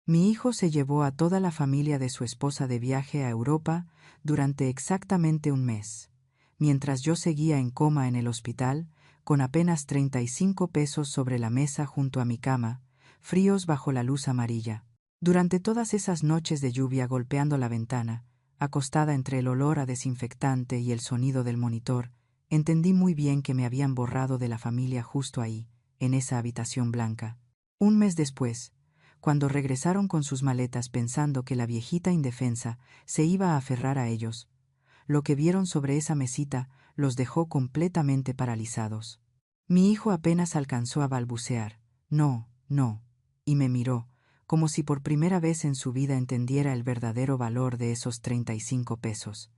Mi hijo se llevó a toda la familia de su esposa de viaje a Europa durante exactamente un mes, mientras yo seguía en coma en el hospital, con apenas 35 pesos sobre la mesa junto a mi cama, fríos bajo la luz amarilla. Durante todas esas noches de lluvia golpeando la ventana, acostada entre el olor a desinfectante y el sonido del monitor, entendí muy bien que me habían borrado de la familia justo ahí, en esa habitación blanca. Un mes después, cuando regresaron con sus maletas pensando que la viejita indefensa se iba a aferrar a ellos, lo que vieron sobre esa mesita los dejó completamente paralizados. Mi hijo apenas alcanzó a balbucear, no, no, y me miró, como si por primera vez en su vida entendiera el verdadero valor de esos 35 pesos.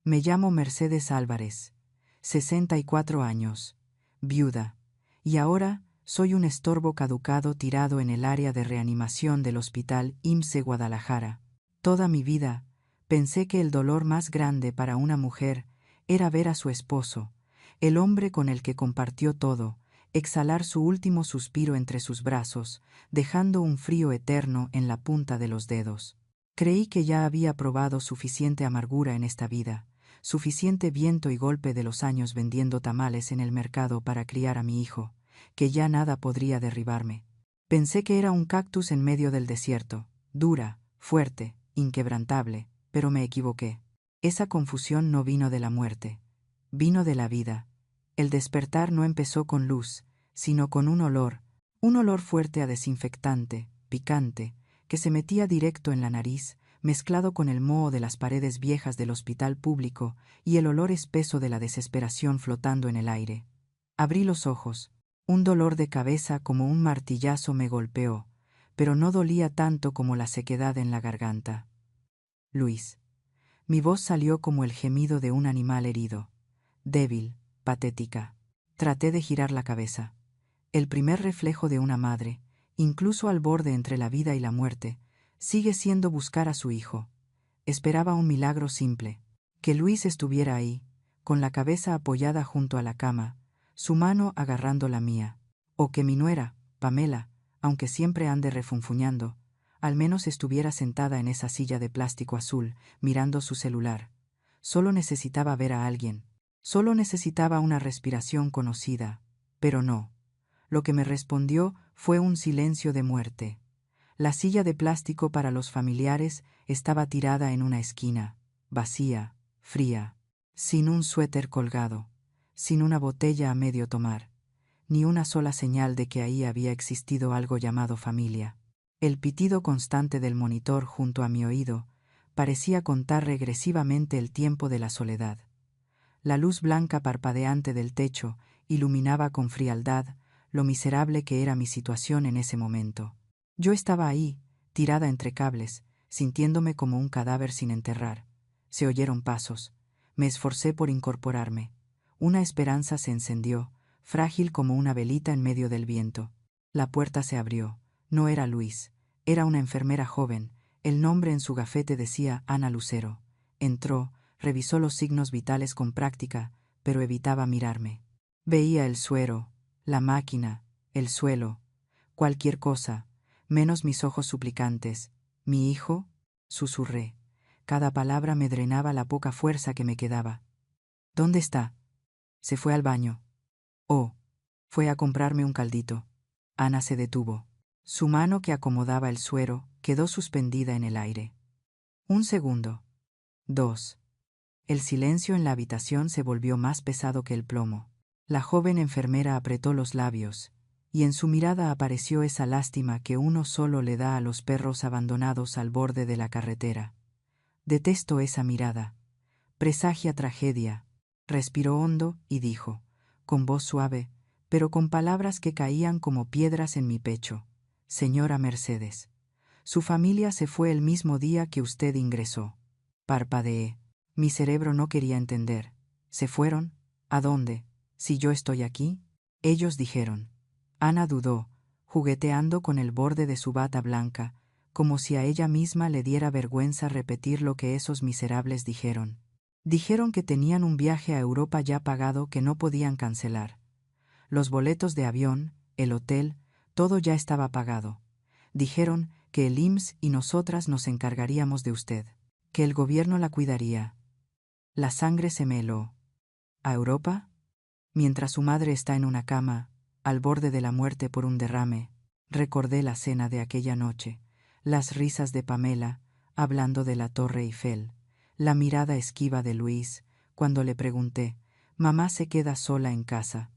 Me llamo Mercedes Álvarez, 64 años, viuda, y ahora soy un estorbo caducado tirado en el área de reanimación del Hospital IMSS Guadalajara. Toda mi vida pensé que el dolor más grande para una mujer era ver a su esposo, el hombre con el que compartió todo, exhalar su último suspiro entre sus brazos, dejando un frío eterno en la punta de los dedos. Creí que ya había probado suficiente amargura en esta vida, suficiente viento y golpe de los años vendiendo tamales en el mercado para criar a mi hijo, que ya nada podría derribarme. Pensé que era un cactus en medio del desierto, dura, fuerte, inquebrantable, pero me equivoqué. Esa confusión no vino de la muerte, vino de la vida. El despertar no empezó con luz, sino con un olor fuerte a desinfectante, picante, que se metía directo en la nariz, mezclado con el moho de las paredes viejas del hospital público y el olor espeso de la desesperación flotando en el aire. Abrí los ojos. Un dolor de cabeza como un martillazo me golpeó, pero no dolía tanto como la sequedad en la garganta. Luis. Mi voz salió como el gemido de un animal herido, débil, patética. Traté de girar la cabeza. El primer reflejo de una madre, incluso al borde entre la vida y la muerte, sigue siendo buscar a su hijo. Esperaba un milagro simple, que Luis estuviera ahí, con la cabeza apoyada junto a la cama, su mano agarrando la mía, o que mi nuera, Pamela, aunque siempre ande refunfuñando, al menos estuviera sentada en esa silla de plástico azul, mirando su celular. Solo necesitaba ver a alguien, solo necesitaba una respiración conocida, pero no. Lo que me respondió fue un silencio de muerte. La silla de plástico para los familiares estaba tirada en una esquina, vacía, fría, sin un suéter colgado, sin una botella a medio tomar, ni una sola señal de que ahí había existido algo llamado familia. El pitido constante del monitor junto a mi oído parecía contar regresivamente el tiempo de la soledad. La luz blanca parpadeante del techo iluminaba con frialdad lo miserable que era mi situación en ese momento. Yo estaba ahí, tirada entre cables, sintiéndome como un cadáver sin enterrar. Se oyeron pasos. Me esforcé por incorporarme. Una esperanza se encendió, frágil como una velita en medio del viento. La puerta se abrió. No era Luis. Era una enfermera joven. El nombre en su gafete decía Ana Lucero. Entró, revisó los signos vitales con práctica, pero evitaba mirarme. Veía el suero, la máquina, el suelo, cualquier cosa, menos mis ojos suplicantes. ¿Mi hijo? Susurré. Cada palabra me drenaba la poca fuerza que me quedaba. ¿Dónde está? Se fue al baño. Oh, fue a comprarme un caldito. Ana se detuvo. Su mano que acomodaba el suero quedó suspendida en el aire. Un segundo. 2. El silencio en la habitación se volvió más pesado que el plomo. La joven enfermera apretó los labios, y en su mirada apareció esa lástima que uno solo le da a los perros abandonados al borde de la carretera. Detesto esa mirada. Presagia tragedia. Respiró hondo y dijo, con voz suave, pero con palabras que caían como piedras en mi pecho: Señora Mercedes, su familia se fue el mismo día que usted ingresó. Parpadeé. Mi cerebro no quería entender. ¿Se fueron? ¿A dónde? Si yo estoy aquí. Ellos dijeron. Ana dudó, jugueteando con el borde de su bata blanca, como si a ella misma le diera vergüenza repetir lo que esos miserables dijeron. Dijeron que tenían un viaje a Europa ya pagado que no podían cancelar. Los boletos de avión, el hotel, Todo ya estaba pagado. Dijeron que el IMSS y nosotras nos encargaríamos de usted, que el gobierno la cuidaría. La sangre se me heló. ¿A Europa? Mientras su madre está en una cama, al borde de la muerte por un derrame, recordé la cena de aquella noche, las risas de Pamela, hablando de la Torre Eiffel, la mirada esquiva de Luis, cuando le pregunté, «¿Mamá se queda sola en casa?»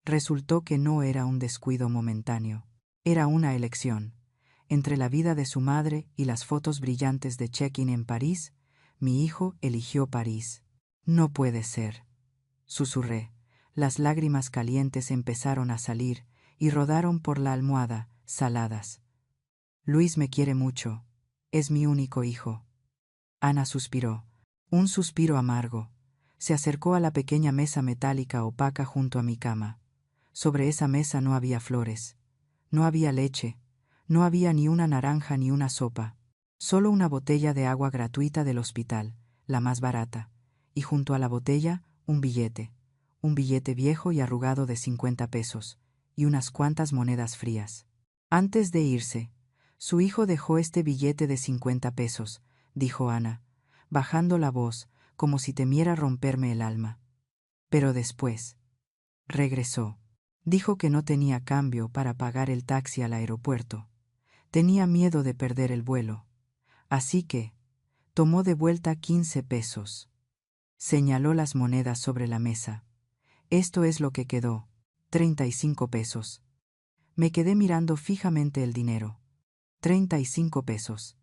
Resultó que no era un descuido momentáneo, era una elección. Entre la vida de su madre y las fotos brillantes de check-in en París, mi hijo eligió París. «No puede ser», susurré. Las lágrimas calientes empezaron a salir y rodaron por la almohada, saladas. «Luis me quiere mucho. Es mi único hijo». Ana suspiró. Un suspiro amargo. Se acercó a la pequeña mesa metálica opaca junto a mi cama. Sobre esa mesa no había flores. No había leche. No había ni una naranja ni una sopa. Solo una botella de agua gratuita del hospital, la más barata. Y junto a la botella, un billete. Un billete viejo y arrugado de 50 pesos. Y unas cuantas monedas frías. Antes de irse, su hijo dejó este billete de 50 pesos, dijo Ana, bajando la voz, como si temiera romperme el alma. Pero después regresó. Dijo que no tenía cambio para pagar el taxi al aeropuerto. Tenía miedo de perder el vuelo. Así que tomó de vuelta 15 pesos. Señaló las monedas sobre la mesa. Esto es lo que quedó, 35 pesos. Me quedé mirando fijamente el dinero. 35 pesos.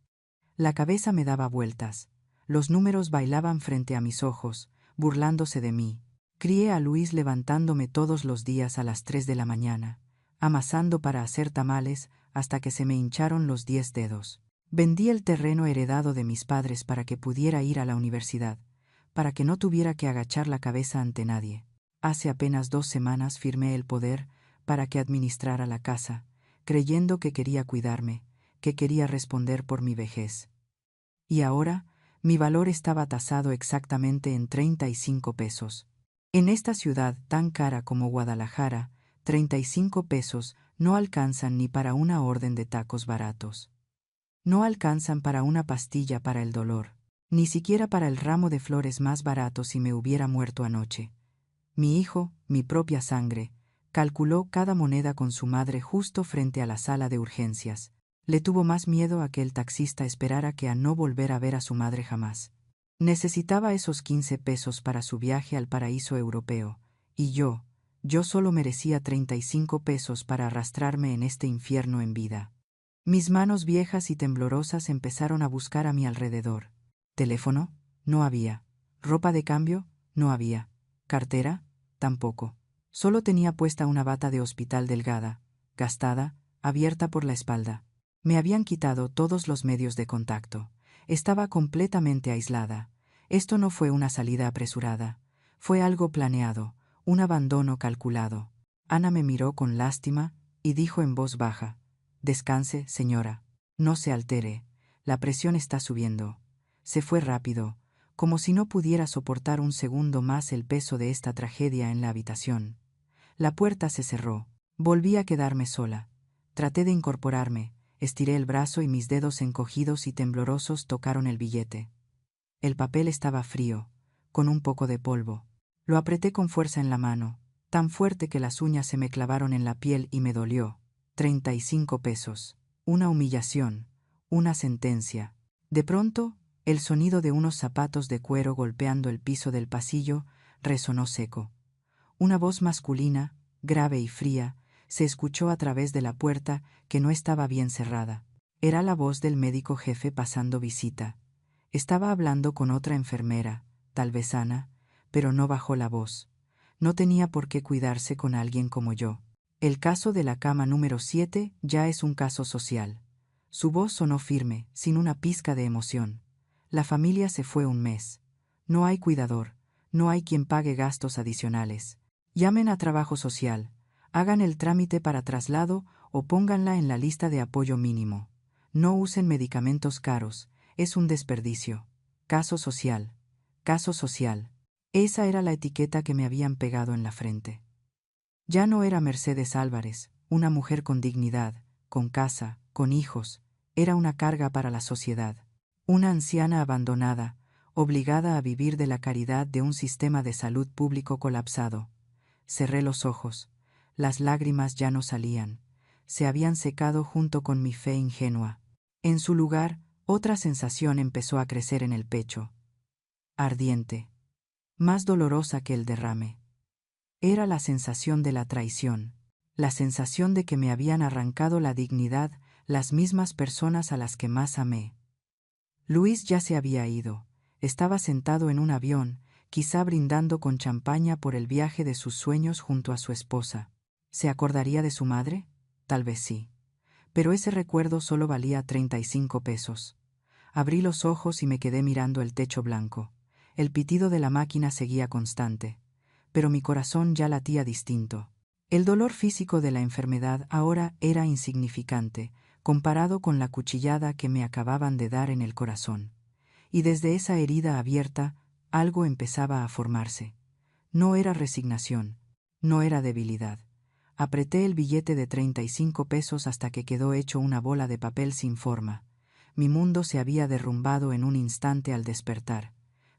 La cabeza me daba vueltas. Los números bailaban frente a mis ojos, burlándose de mí. Crié a Luis levantándome todos los días a las 3 de la mañana, amasando para hacer tamales hasta que se me hincharon los 10 dedos. Vendí el terreno heredado de mis padres para que pudiera ir a la universidad, para que no tuviera que agachar la cabeza ante nadie. Hace apenas 2 semanas firmé el poder para que administrara la casa, creyendo que quería cuidarme, que quería responder por mi vejez. Y ahora, mi valor estaba tasado exactamente en 35 pesos. En esta ciudad tan cara como Guadalajara, 35 pesos no alcanzan ni para una orden de tacos baratos. No alcanzan para una pastilla para el dolor, ni siquiera para el ramo de flores más barato si me hubiera muerto anoche. Mi hijo, mi propia sangre, calculó cada moneda con su madre justo frente a la sala de urgencias. Le tuvo más miedo a que el taxista esperara que a no volver a ver a su madre jamás. Necesitaba esos 15 pesos para su viaje al paraíso europeo, y yo solo merecía 35 pesos para arrastrarme en este infierno en vida. Mis manos viejas y temblorosas empezaron a buscar a mi alrededor. ¿Teléfono? No había. ¿Ropa de cambio? No había. ¿Cartera? Tampoco. Solo tenía puesta una bata de hospital delgada, gastada, abierta por la espalda. Me habían quitado todos los medios de contacto. Estaba completamente aislada. Esto no fue una salida apresurada. Fue algo planeado, un abandono calculado. Ana me miró con lástima y dijo en voz baja, «Descanse, señora. No se altere. La presión está subiendo». Se fue rápido, como si no pudiera soportar un segundo más el peso de esta tragedia en la habitación. La puerta se cerró. Volví a quedarme sola. Traté de incorporarme. Estiré el brazo y mis dedos encogidos y temblorosos tocaron el billete. El papel estaba frío, con un poco de polvo. Lo apreté con fuerza en la mano, tan fuerte que las uñas se me clavaron en la piel y me dolió. 35 pesos. Una humillación, una sentencia. De pronto, el sonido de unos zapatos de cuero golpeando el piso del pasillo resonó seco. Una voz masculina, grave y fría, se escuchó a través de la puerta que no estaba bien cerrada. Era la voz del médico jefe pasando visita. Estaba hablando con otra enfermera, tal vez Ana, pero no bajó la voz. No tenía por qué cuidarse con alguien como yo. El caso de la cama número 7 ya es un caso social. Su voz sonó firme, sin una pizca de emoción. La familia se fue un mes. No hay cuidador, no hay quien pague gastos adicionales. Llamen a trabajo social. Hagan el trámite para traslado o pónganla en la lista de apoyo mínimo. No usen medicamentos caros, es un desperdicio. Caso social. Caso social. Esa era la etiqueta que me habían pegado en la frente. Ya no era Mercedes Álvarez, una mujer con dignidad, con casa, con hijos, era una carga para la sociedad. Una anciana abandonada, obligada a vivir de la caridad de un sistema de salud público colapsado. Cerré los ojos. Las lágrimas ya no salían. Se habían secado junto con mi fe ingenua. En su lugar, otra sensación empezó a crecer en el pecho. Ardiente. Más dolorosa que el derrame. Era la sensación de la traición. La sensación de que me habían arrancado la dignidad las mismas personas a las que más amé. Luis ya se había ido. Estaba sentado en un avión, quizá brindando con champaña por el viaje de sus sueños junto a su esposa. ¿Se acordaría de su madre? Tal vez sí. Pero ese recuerdo solo valía 35 pesos. Abrí los ojos y me quedé mirando el techo blanco. El pitido de la máquina seguía constante. Pero mi corazón ya latía distinto. El dolor físico de la enfermedad ahora era insignificante, comparado con la cuchillada que me acababan de dar en el corazón. Y desde esa herida abierta, algo empezaba a formarse. No era resignación, no era debilidad. Apreté el billete de 35 pesos hasta que quedó hecho una bola de papel sin forma. Mi mundo se había derrumbado en un instante al despertar,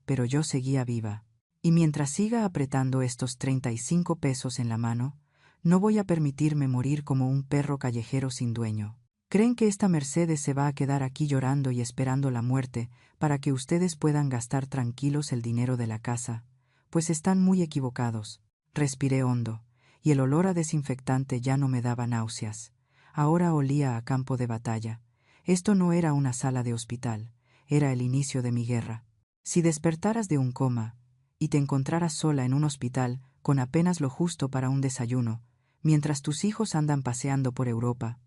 pero yo seguía viva. Y mientras siga apretando estos 35 pesos en la mano, no voy a permitirme morir como un perro callejero sin dueño. ¿Creen que esta Mercedes se va a quedar aquí llorando y esperando la muerte para que ustedes puedan gastar tranquilos el dinero de la casa? Pues están muy equivocados. Respiré hondo, y el olor a desinfectante ya no me daba náuseas. Ahora olía a campo de batalla. Esto no era una sala de hospital, era el inicio de mi guerra. Si despertaras de un coma y te encontraras sola en un hospital con apenas lo justo para un desayuno, mientras tus hijos andan paseando por Europa,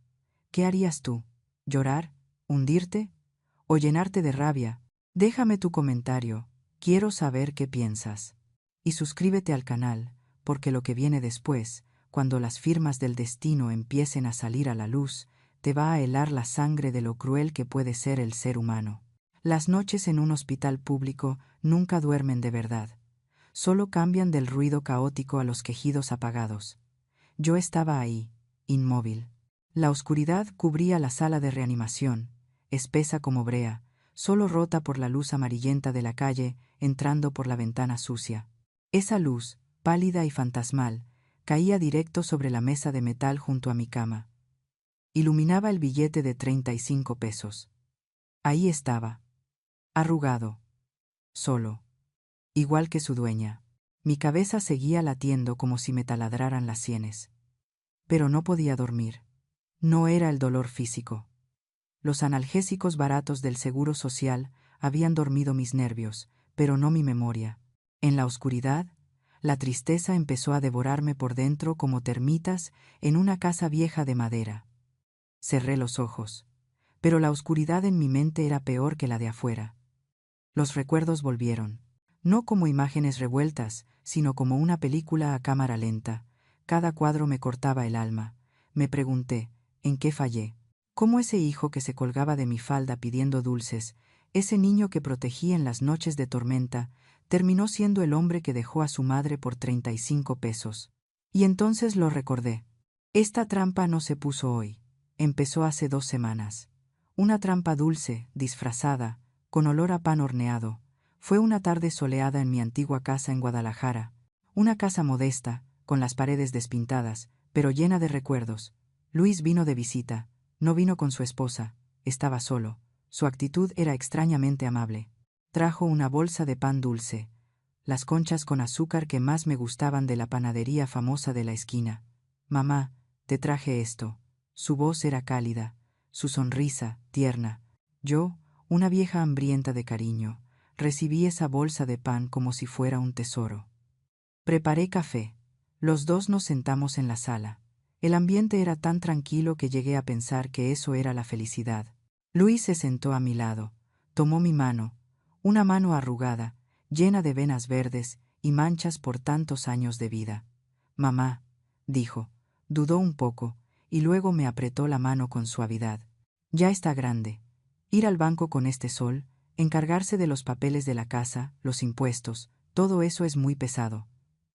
¿qué harías tú? ¿Llorar? ¿Hundirte? ¿O llenarte de rabia? Déjame tu comentario, quiero saber qué piensas. Y suscríbete al canal, porque lo que viene después, cuando las firmas del destino empiecen a salir a la luz, te va a helar la sangre de lo cruel que puede ser el ser humano. Las noches en un hospital público nunca duermen de verdad. Solo cambian del ruido caótico a los quejidos apagados. Yo estaba ahí, inmóvil. La oscuridad cubría la sala de reanimación, espesa como brea, solo rota por la luz amarillenta de la calle entrando por la ventana sucia. Esa luz, pálida y fantasmal, caía directo sobre la mesa de metal junto a mi cama. Iluminaba el billete de 35 pesos. Ahí estaba, arrugado, solo, igual que su dueña. Mi cabeza seguía latiendo como si me taladraran las sienes. Pero no podía dormir. No era el dolor físico. Los analgésicos baratos del seguro social habían dormido mis nervios, pero no mi memoria. En la oscuridad, la tristeza empezó a devorarme por dentro como termitas en una casa vieja de madera. Cerré los ojos, pero la oscuridad en mi mente era peor que la de afuera. Los recuerdos volvieron, no como imágenes revueltas, sino como una película a cámara lenta. Cada cuadro me cortaba el alma. Me pregunté, ¿en qué fallé? ¿Cómo ese hijo que se colgaba de mi falda pidiendo dulces, ese niño que protegí en las noches de tormenta, terminó siendo el hombre que dejó a su madre por 35 pesos? Y entonces lo recordé. Esta trampa no se puso hoy. Empezó hace 2 semanas. Una trampa dulce, disfrazada, con olor a pan horneado. Fue una tarde soleada en mi antigua casa en Guadalajara. Una casa modesta, con las paredes despintadas, pero llena de recuerdos. Luis vino de visita. No vino con su esposa. Estaba solo. Su actitud era extrañamente amable. Trajo una bolsa de pan dulce, las conchas con azúcar que más me gustaban de la panadería famosa de la esquina. Mamá, te traje esto. Su voz era cálida, su sonrisa tierna. Yo, una vieja hambrienta de cariño, recibí esa bolsa de pan como si fuera un tesoro. Preparé café. Los dos nos sentamos en la sala. El ambiente era tan tranquilo que llegué a pensar que eso era la felicidad. Luis se sentó a mi lado, tomó mi mano, una mano arrugada, llena de venas verdes y manchas por tantos años de vida. Mamá, dijo, dudó un poco, y luego me apretó la mano con suavidad. Ya está grande. Ir al banco con este sol, encargarse de los papeles de la casa, los impuestos, todo eso es muy pesado.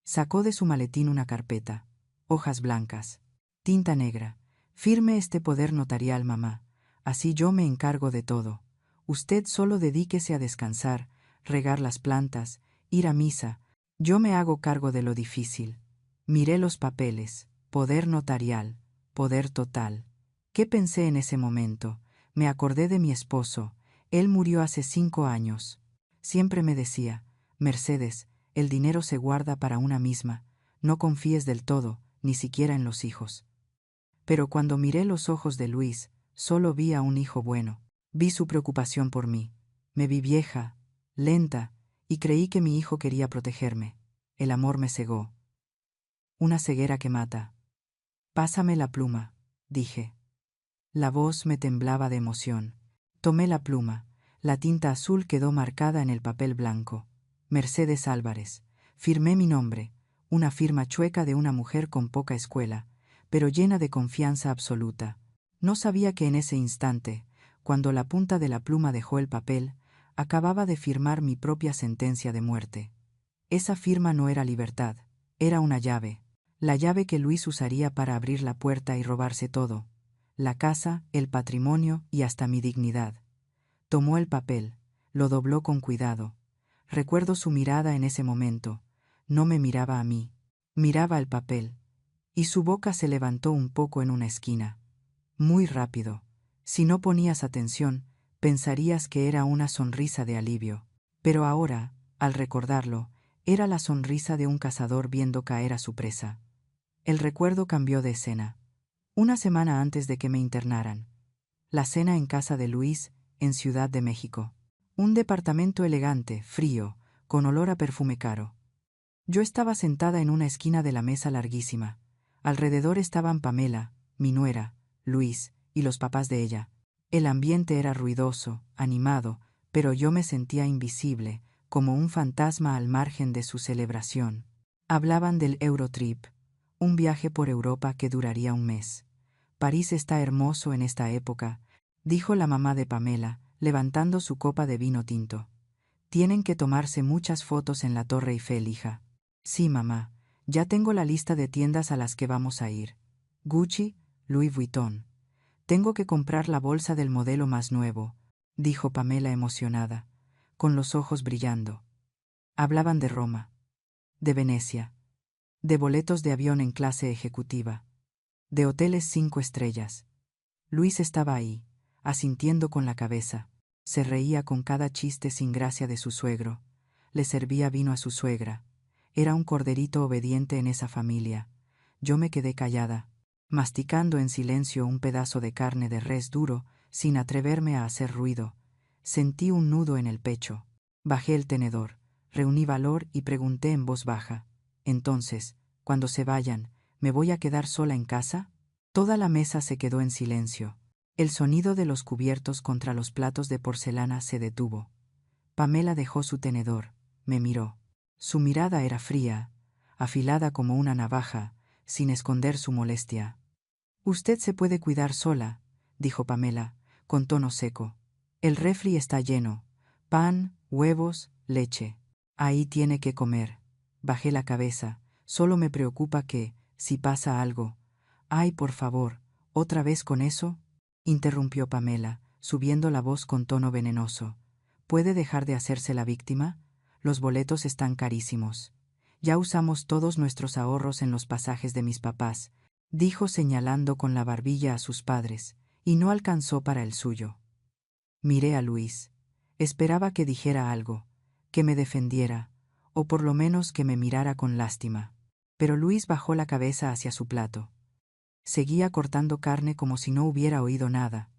Sacó de su maletín una carpeta, hojas blancas. Tinta negra. Firme este poder notarial, mamá. Así yo me encargo de todo. Usted solo dedíquese a descansar, regar las plantas, ir a misa. Yo me hago cargo de lo difícil. Miré los papeles. Poder notarial. Poder total. ¿Qué pensé en ese momento? Me acordé de mi esposo. Él murió hace 5 años. Siempre me decía: Mercedes, el dinero se guarda para una misma. No confíes del todo, ni siquiera en los hijos. Pero cuando miré los ojos de Luis, solo vi a un hijo bueno. Vi su preocupación por mí. Me vi vieja, lenta, y creí que mi hijo quería protegerme. El amor me cegó. Una ceguera que mata. Pásame la pluma, dije. La voz me temblaba de emoción. Tomé la pluma. La tinta azul quedó marcada en el papel blanco. Mercedes Álvarez. Firmé mi nombre, una firma chueca de una mujer con poca escuela, pero llena de confianza absoluta. No sabía que en ese instante, cuando la punta de la pluma dejó el papel, acababa de firmar mi propia sentencia de muerte. Esa firma no era libertad, era una llave. La llave que Luis usaría para abrir la puerta y robarse todo: la casa, el patrimonio y hasta mi dignidad. Tomó el papel, lo dobló con cuidado. Recuerdo su mirada en ese momento. No me miraba a mí, miraba el papel, y su boca se levantó un poco en una esquina. Muy rápido. Si no ponías atención, pensarías que era una sonrisa de alivio. Pero ahora, al recordarlo, era la sonrisa de un cazador viendo caer a su presa. El recuerdo cambió de escena. Una semana antes de que me internaran. La cena en casa de Luis, en Ciudad de México. Un departamento elegante, frío, con olor a perfume caro. Yo estaba sentada en una esquina de la mesa larguísima. Alrededor estaban Pamela, mi nuera, Luis y los papás de ella. El ambiente era ruidoso, animado, pero yo me sentía invisible, como un fantasma al margen de su celebración. Hablaban del Eurotrip, un viaje por Europa que duraría un mes. París está hermoso en esta época, dijo la mamá de Pamela, levantando su copa de vino tinto. Tienen que tomarse muchas fotos en la Torre Eiffel, hija. Sí, mamá, ya tengo la lista de tiendas a las que vamos a ir. Gucci, Louis Vuitton. Tengo que comprar la bolsa del modelo más nuevo, dijo Pamela emocionada, con los ojos brillando. Hablaban de Roma, de Venecia, de boletos de avión en clase ejecutiva, de hoteles 5 estrellas. Luis estaba ahí, asintiendo con la cabeza. Se reía con cada chiste sin gracia de su suegro. Le servía vino a su suegra. Era un corderito obediente en esa familia. Yo me quedé callada, masticando en silencio un pedazo de carne de res duro, sin atreverme a hacer ruido. Sentí un nudo en el pecho. Bajé el tenedor, reuní valor y pregunté en voz baja: «Entonces, cuando se vayan, ¿me voy a quedar sola en casa?» Toda la mesa se quedó en silencio. El sonido de los cubiertos contra los platos de porcelana se detuvo. Pamela dejó su tenedor, me miró. Su mirada era fría, afilada como una navaja, sin esconder su molestia. «Usted se puede cuidar sola», dijo Pamela, con tono seco. «El refri está lleno. Pan, huevos, leche. Ahí tiene que comer». Bajé la cabeza. Solo me preocupa que, si pasa algo... «Ay, por favor, ¿otra vez con eso?», interrumpió Pamela, subiendo la voz con tono venenoso. «¿Puede dejar de hacerse la víctima? Los boletos están carísimos. Ya usamos todos nuestros ahorros en los pasajes de mis papás», dijo señalando con la barbilla a sus padres, «y no alcanzó para el suyo». Miré a Luis. Esperaba que dijera algo, que me defendiera, o por lo menos que me mirara con lástima. Pero Luis bajó la cabeza hacia su plato. Seguía cortando carne como si no hubiera oído nada.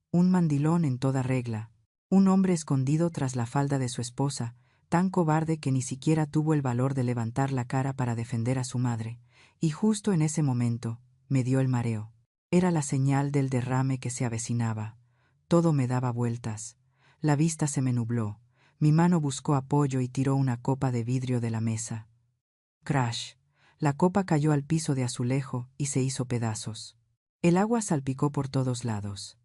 Un mandilón en toda regla. Un hombre escondido tras la falda de su esposa, tan cobarde que ni siquiera tuvo el valor de levantar la cara para defender a su madre. Y justo en ese momento, me dio el mareo. Era la señal del derrame que se avecinaba. Todo me daba vueltas. La vista se me nubló. Mi mano buscó apoyo y tiró una copa de vidrio de la mesa. Crash. La copa cayó al piso de azulejo y se hizo pedazos. El agua salpicó por todos lados.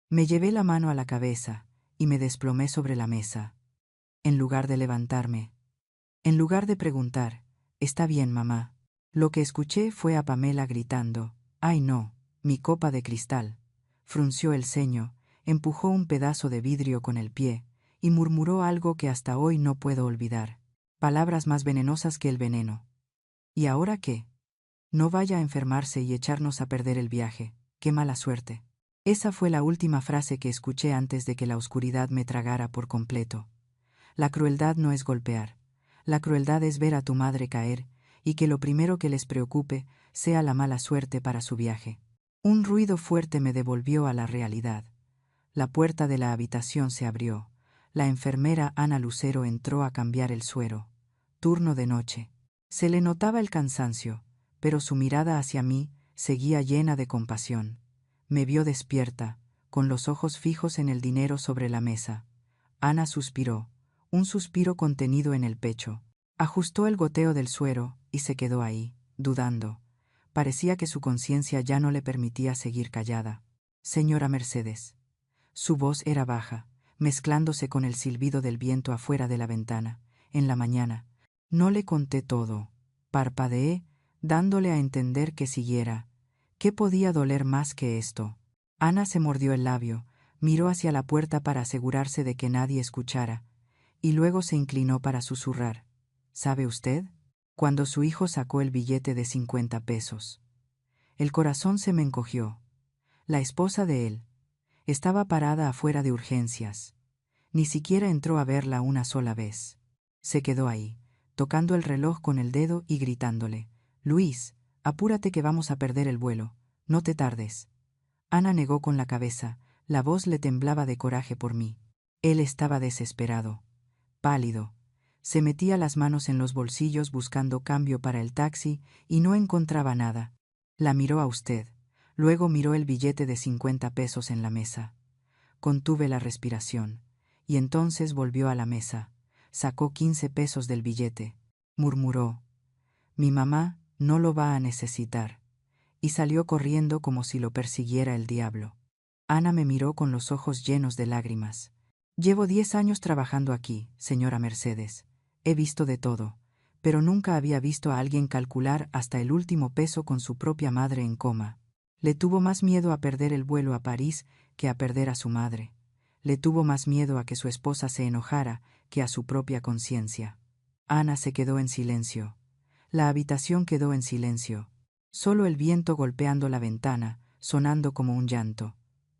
Me llevé la mano a la cabeza y me desplomé sobre la mesa. En lugar de levantarme, en lugar de preguntar: «¿Está bien, mamá?», lo que escuché fue a Pamela gritando: «Ay no, mi copa de cristal». Frunció el ceño, empujó un pedazo de vidrio con el pie, y murmuró algo que hasta hoy no puedo olvidar. Palabras más venenosas que el veneno. ¿Y ahora qué? No vaya a enfermarse y echarnos a perder el viaje. ¡Qué mala suerte! Esa fue la última frase que escuché antes de que la oscuridad me tragara por completo. La crueldad no es golpear. La crueldad es ver a tu madre caer, y que lo primero que les preocupe sea la mala suerte para su viaje. Un ruido fuerte me devolvió a la realidad. La puerta de la habitación se abrió. La enfermera Ana Lucero entró a cambiar el suero. Turno de noche. Se le notaba el cansancio, pero su mirada hacia mí seguía llena de compasión. Me vio despierta, con los ojos fijos en el dinero sobre la mesa. Ana suspiró, un suspiro contenido en el pecho. Ajustó el goteo del suero y se quedó ahí, dudando. Parecía que su conciencia ya no le permitía seguir callada. «Señora Mercedes». Su voz era baja, mezclándose con el silbido del viento afuera de la ventana. En la mañana. No le conté todo. Parpadeé, dándole a entender que siguiera. ¿Qué podía doler más que esto? Ana se mordió el labio, miró hacia la puerta para asegurarse de que nadie escuchara, y luego se inclinó para susurrar. ¿Sabe usted? Cuando su hijo sacó el billete de 50 pesos. El corazón se me encogió. La esposa de él estaba parada afuera de urgencias. Ni siquiera entró a verla una sola vez. Se quedó ahí, tocando el reloj con el dedo y gritándole: «Luis, apúrate que vamos a perder el vuelo. No te tardes». Ana negó con la cabeza, la voz le temblaba de coraje por mí. Él estaba desesperado, pálido. Se metía las manos en los bolsillos buscando cambio para el taxi y no encontraba nada. La miró a usted. Luego miró el billete de 50 pesos en la mesa. Contuve la respiración. Y entonces volvió a la mesa. Sacó 15 pesos del billete. Murmuró: «Mi mamá no lo va a necesitar». Y salió corriendo como si lo persiguiera el diablo. Ana me miró con los ojos llenos de lágrimas. «Llevo 10 años trabajando aquí, señora Mercedes. He visto de todo, pero nunca había visto a alguien calcular hasta el último peso con su propia madre en coma. Le tuvo más miedo a perder el vuelo a París que a perder a su madre. Le tuvo más miedo a que su esposa se enojara que a su propia conciencia». Ana se quedó en silencio. La habitación quedó en silencio. Solo el viento golpeando la ventana, sonando como un llanto.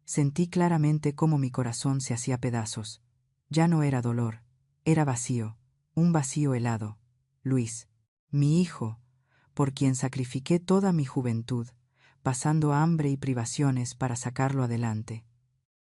Sentí claramente cómo mi corazón se hacía pedazos. Ya no era dolor, era vacío, un vacío helado. Luis, mi hijo, por quien sacrifiqué toda mi juventud, pasando hambre y privaciones para sacarlo adelante.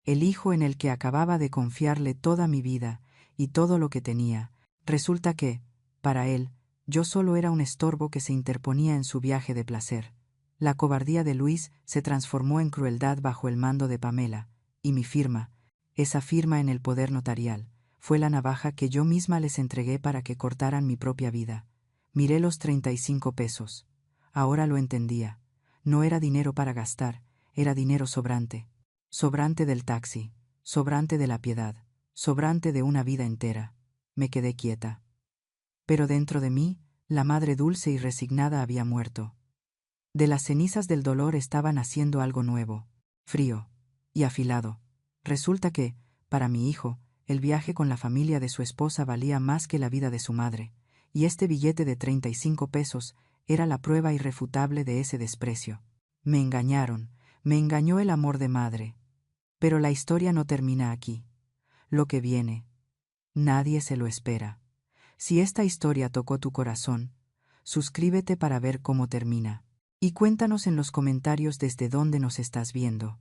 El hijo en el que acababa de confiarle toda mi vida y todo lo que tenía. Resulta que, para él, yo solo era un estorbo que se interponía en su viaje de placer. La cobardía de Luis se transformó en crueldad bajo el mando de Pamela, y mi firma, esa firma en el poder notarial, fue la navaja que yo misma les entregué para que cortaran mi propia vida. Miré los 35 pesos. Ahora lo entendía. No era dinero para gastar, era dinero sobrante. Sobrante del taxi, sobrante de la piedad, sobrante de una vida entera. Me quedé quieta. Pero dentro de mí, la madre dulce y resignada había muerto. De las cenizas del dolor estaba naciendo algo nuevo, frío y afilado. Resulta que, para mi hijo, el viaje con la familia de su esposa valía más que la vida de su madre, y este billete de 35 pesos era la prueba irrefutable de ese desprecio. Me engañaron, me engañó el amor de madre. Pero la historia no termina aquí. Lo que viene, nadie se lo espera. Si esta historia tocó tu corazón, suscríbete para ver cómo termina. Y cuéntanos en los comentarios desde dónde nos estás viendo.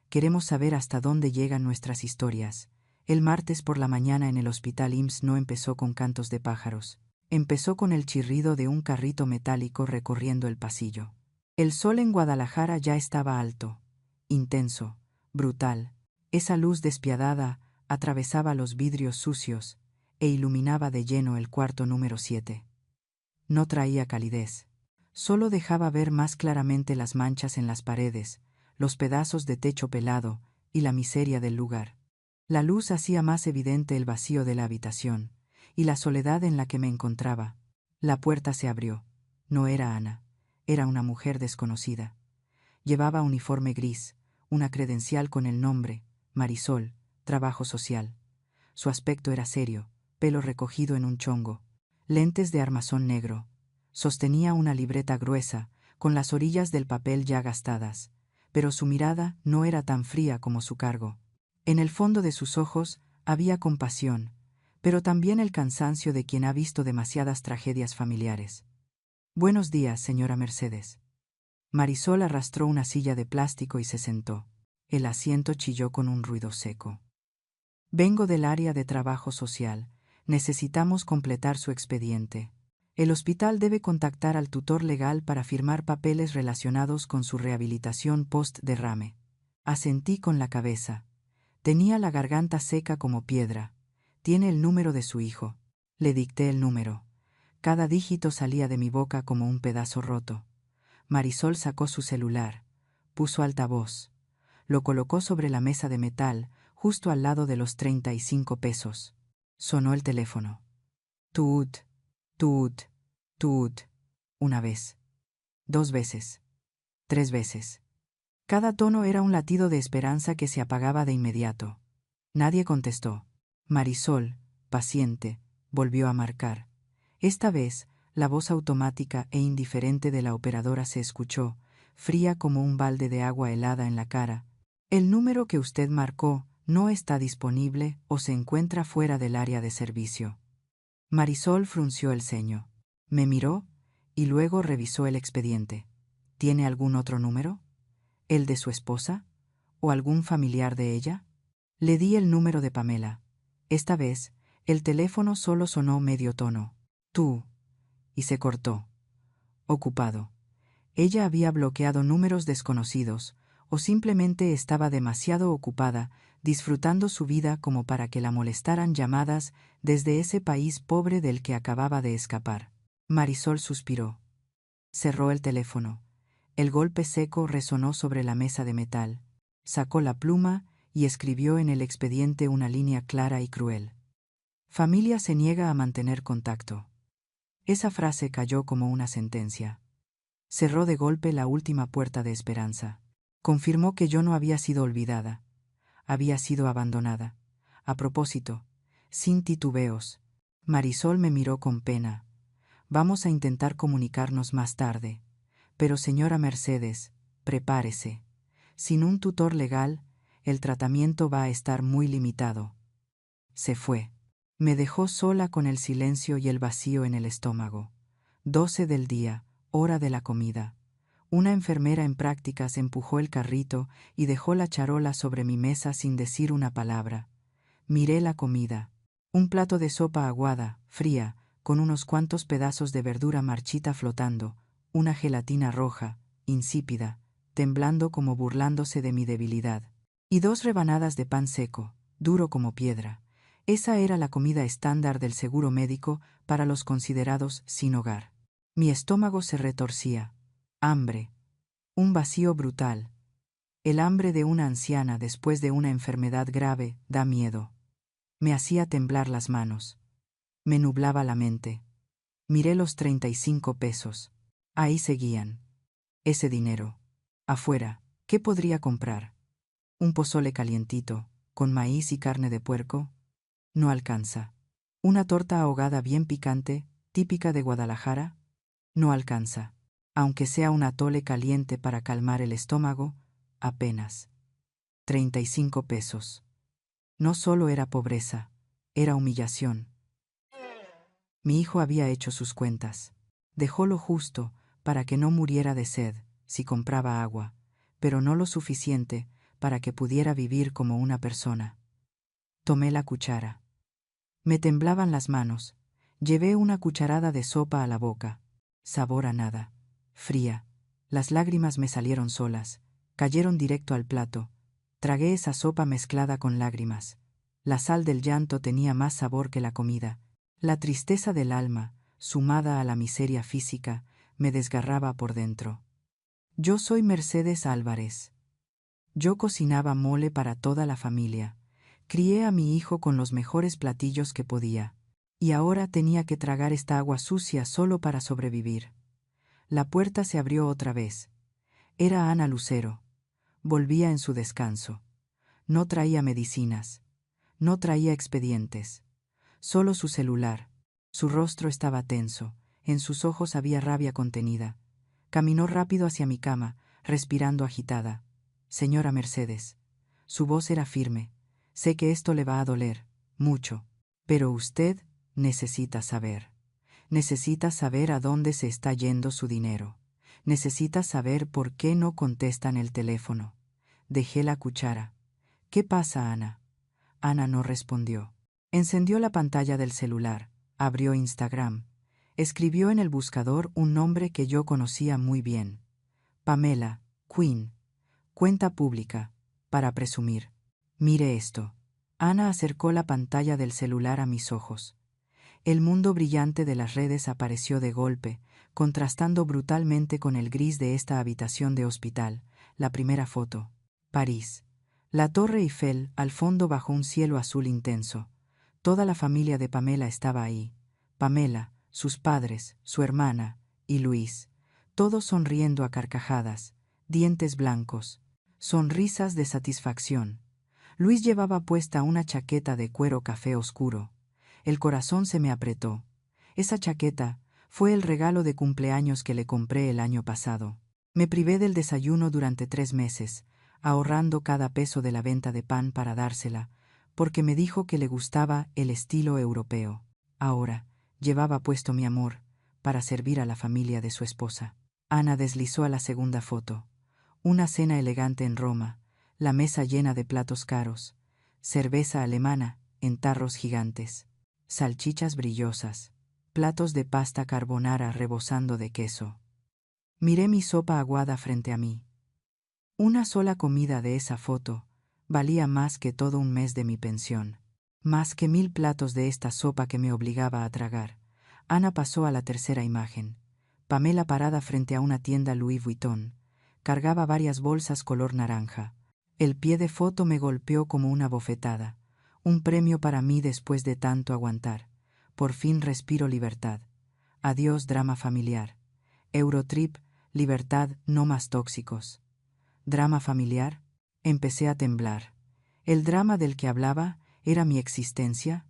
Queremos saber hasta dónde llegan nuestras historias. El martes por la mañana en el hospital IMSS no empezó con cantos de pájaros. Empezó con el chirrido de un carrito metálico recorriendo el pasillo. El sol en Guadalajara ya estaba alto, intenso, brutal. Esa luz despiadada atravesaba los vidrios sucios e iluminaba de lleno el cuarto número 7. No traía calidez. Solo dejaba ver más claramente las manchas en las paredes, los pedazos de techo pelado y la miseria del lugar. La luz hacía más evidente el vacío de la habitación y la soledad en la que me encontraba. La puerta se abrió. No era Ana, era una mujer desconocida. Llevaba uniforme gris, una credencial con el nombre, Marisol, Trabajo Social. Su aspecto era serio, pelo recogido en un chongo, lentes de armazón negro. Sostenía una libreta gruesa, con las orillas del papel ya gastadas, pero su mirada no era tan fría como su cargo. En el fondo de sus ojos había compasión, pero también el cansancio de quien ha visto demasiadas tragedias familiares. Buenos días, señora Mercedes. Marisol arrastró una silla de plástico y se sentó. El asiento chilló con un ruido seco. Vengo del área de trabajo social. Necesitamos completar su expediente. El hospital debe contactar al tutor legal para firmar papeles relacionados con su rehabilitación post-derrame. Asentí con la cabeza. Tenía la garganta seca como piedra. Tiene el número de su hijo. Le dicté el número. Cada dígito salía de mi boca como un pedazo roto. Marisol sacó su celular. Puso altavoz. Lo colocó sobre la mesa de metal, justo al lado de los 35 pesos. Sonó el teléfono. Tuut, tuut, tuut. Una vez. 2 veces. 3 veces. Cada tono era un latido de esperanza que se apagaba de inmediato. Nadie contestó. Marisol, paciente, volvió a marcar. Esta vez, la voz automática e indiferente de la operadora se escuchó, fría como un balde de agua helada en la cara. El número que usted marcó no está disponible o se encuentra fuera del área de servicio. Marisol frunció el ceño. Me miró y luego revisó el expediente. ¿Tiene algún otro número? ¿El de su esposa? ¿O algún familiar de ella? Le di el número de Pamela. Esta vez, el teléfono solo sonó medio tono. Tú. Y se cortó. Ocupado. Ella había bloqueado números desconocidos, o simplemente estaba demasiado ocupada, disfrutando su vida como para que la molestaran llamadas desde ese país pobre del que acababa de escapar. Marisol suspiró. Cerró el teléfono. El golpe seco resonó sobre la mesa de metal. Sacó la pluma y escribió en el expediente una línea clara y cruel. Familia se niega a mantener contacto. Esa frase cayó como una sentencia. Cerró de golpe la última puerta de esperanza. Confirmó que yo no había sido olvidada. Había sido abandonada. A propósito, sin titubeos. Marisol me miró con pena. Vamos a intentar comunicarnos más tarde. Pero señora Mercedes, prepárese. Sin un tutor legal, el tratamiento va a estar muy limitado. Se fue. Me dejó sola con el silencio y el vacío en el estómago. 12 del día, hora de la comida. Una enfermera en prácticas empujó el carrito y dejó la charola sobre mi mesa sin decir una palabra. Miré la comida. Un plato de sopa aguada, fría, con unos cuantos pedazos de verdura marchita flotando, una gelatina roja, insípida, temblando como burlándose de mi debilidad, y 2 rebanadas de pan seco, duro como piedra. Esa era la comida estándar del seguro médico para los considerados sin hogar. Mi estómago se retorcía. Hambre. Un vacío brutal. El hambre de una anciana después de una enfermedad grave da miedo. Me hacía temblar las manos. Me nublaba la mente. Miré los 35 pesos. Ahí seguían. Ese dinero. Afuera, ¿qué podría comprar? Un pozole calientito, con maíz y carne de puerco. No alcanza. Una torta ahogada bien picante, típica de Guadalajara. No alcanza. Aunque sea un atole caliente para calmar el estómago, apenas. 35 pesos. No solo era pobreza, era humillación. Mi hijo había hecho sus cuentas. Dejó lo justo para que no muriera de sed si compraba agua, pero no lo suficiente para que pudiera vivir como una persona. Tomé la cuchara. Me temblaban las manos. Llevé una cucharada de sopa a la boca. Sabor a nada. Fría. Las lágrimas me salieron solas. Cayeron directo al plato. Tragué esa sopa mezclada con lágrimas. La sal del llanto tenía más sabor que la comida. La tristeza del alma, sumada a la miseria física, me desgarraba por dentro. Yo soy Mercedes Álvarez. Yo cocinaba mole para toda la familia. Crié a mi hijo con los mejores platillos que podía. Y ahora tenía que tragar esta agua sucia solo para sobrevivir. La puerta se abrió otra vez. Era Ana Lucero. Volvía en su descanso. No traía medicinas. No traía expedientes. Solo su celular. Su rostro estaba tenso. En sus ojos había rabia contenida. Caminó rápido hacia mi cama, respirando agitada. Señora Mercedes. Su voz era firme. Sé que esto le va a doler, mucho. Pero usted necesita saber. Necesita saber a dónde se está yendo su dinero. Necesita saber por qué no contestan el teléfono. Dejé la cuchara. ¿Qué pasa, Ana? Ana no respondió. Encendió la pantalla del celular, abrió Instagram. Escribió en el buscador un nombre que yo conocía muy bien. Pamela, Queen. Cuenta pública, para presumir. Mire esto. Ana acercó la pantalla del celular a mis ojos. El mundo brillante de las redes apareció de golpe, contrastando brutalmente con el gris de esta habitación de hospital. La primera foto. París. La Torre Eiffel, al fondo bajo un cielo azul intenso. Toda la familia de Pamela estaba ahí. Pamela, sus padres, su hermana, y Luis. Todos sonriendo a carcajadas, dientes blancos, sonrisas de satisfacción. Luis llevaba puesta una chaqueta de cuero café oscuro. El corazón se me apretó. Esa chaqueta fue el regalo de cumpleaños que le compré el año pasado. Me privé del desayuno durante 3 meses, ahorrando cada peso de la venta de pan para dársela, porque me dijo que le gustaba el estilo europeo. Ahora, llevaba puesto mi amor, para servir a la familia de su esposa. Ana deslizó a la segunda foto. Una cena elegante en Roma, la mesa llena de platos caros, cerveza alemana en tarros gigantes, salchichas brillosas, platos de pasta carbonara rebosando de queso. Miré mi sopa aguada frente a mí. Una sola comida de esa foto valía más que todo un mes de mi pensión. Más que 1000 platos de esta sopa que me obligaba a tragar. Ana pasó a la tercera imagen. Pamela parada frente a una tienda Louis Vuitton. Cargaba varias bolsas color naranja. El pie de foto me golpeó como una bofetada. Un premio para mí después de tanto aguantar. Por fin respiro libertad. Adiós drama familiar. Eurotrip, libertad, no más tóxicos. ¿Drama familiar? Empecé a temblar. ¿El drama del que hablaba era mi existencia?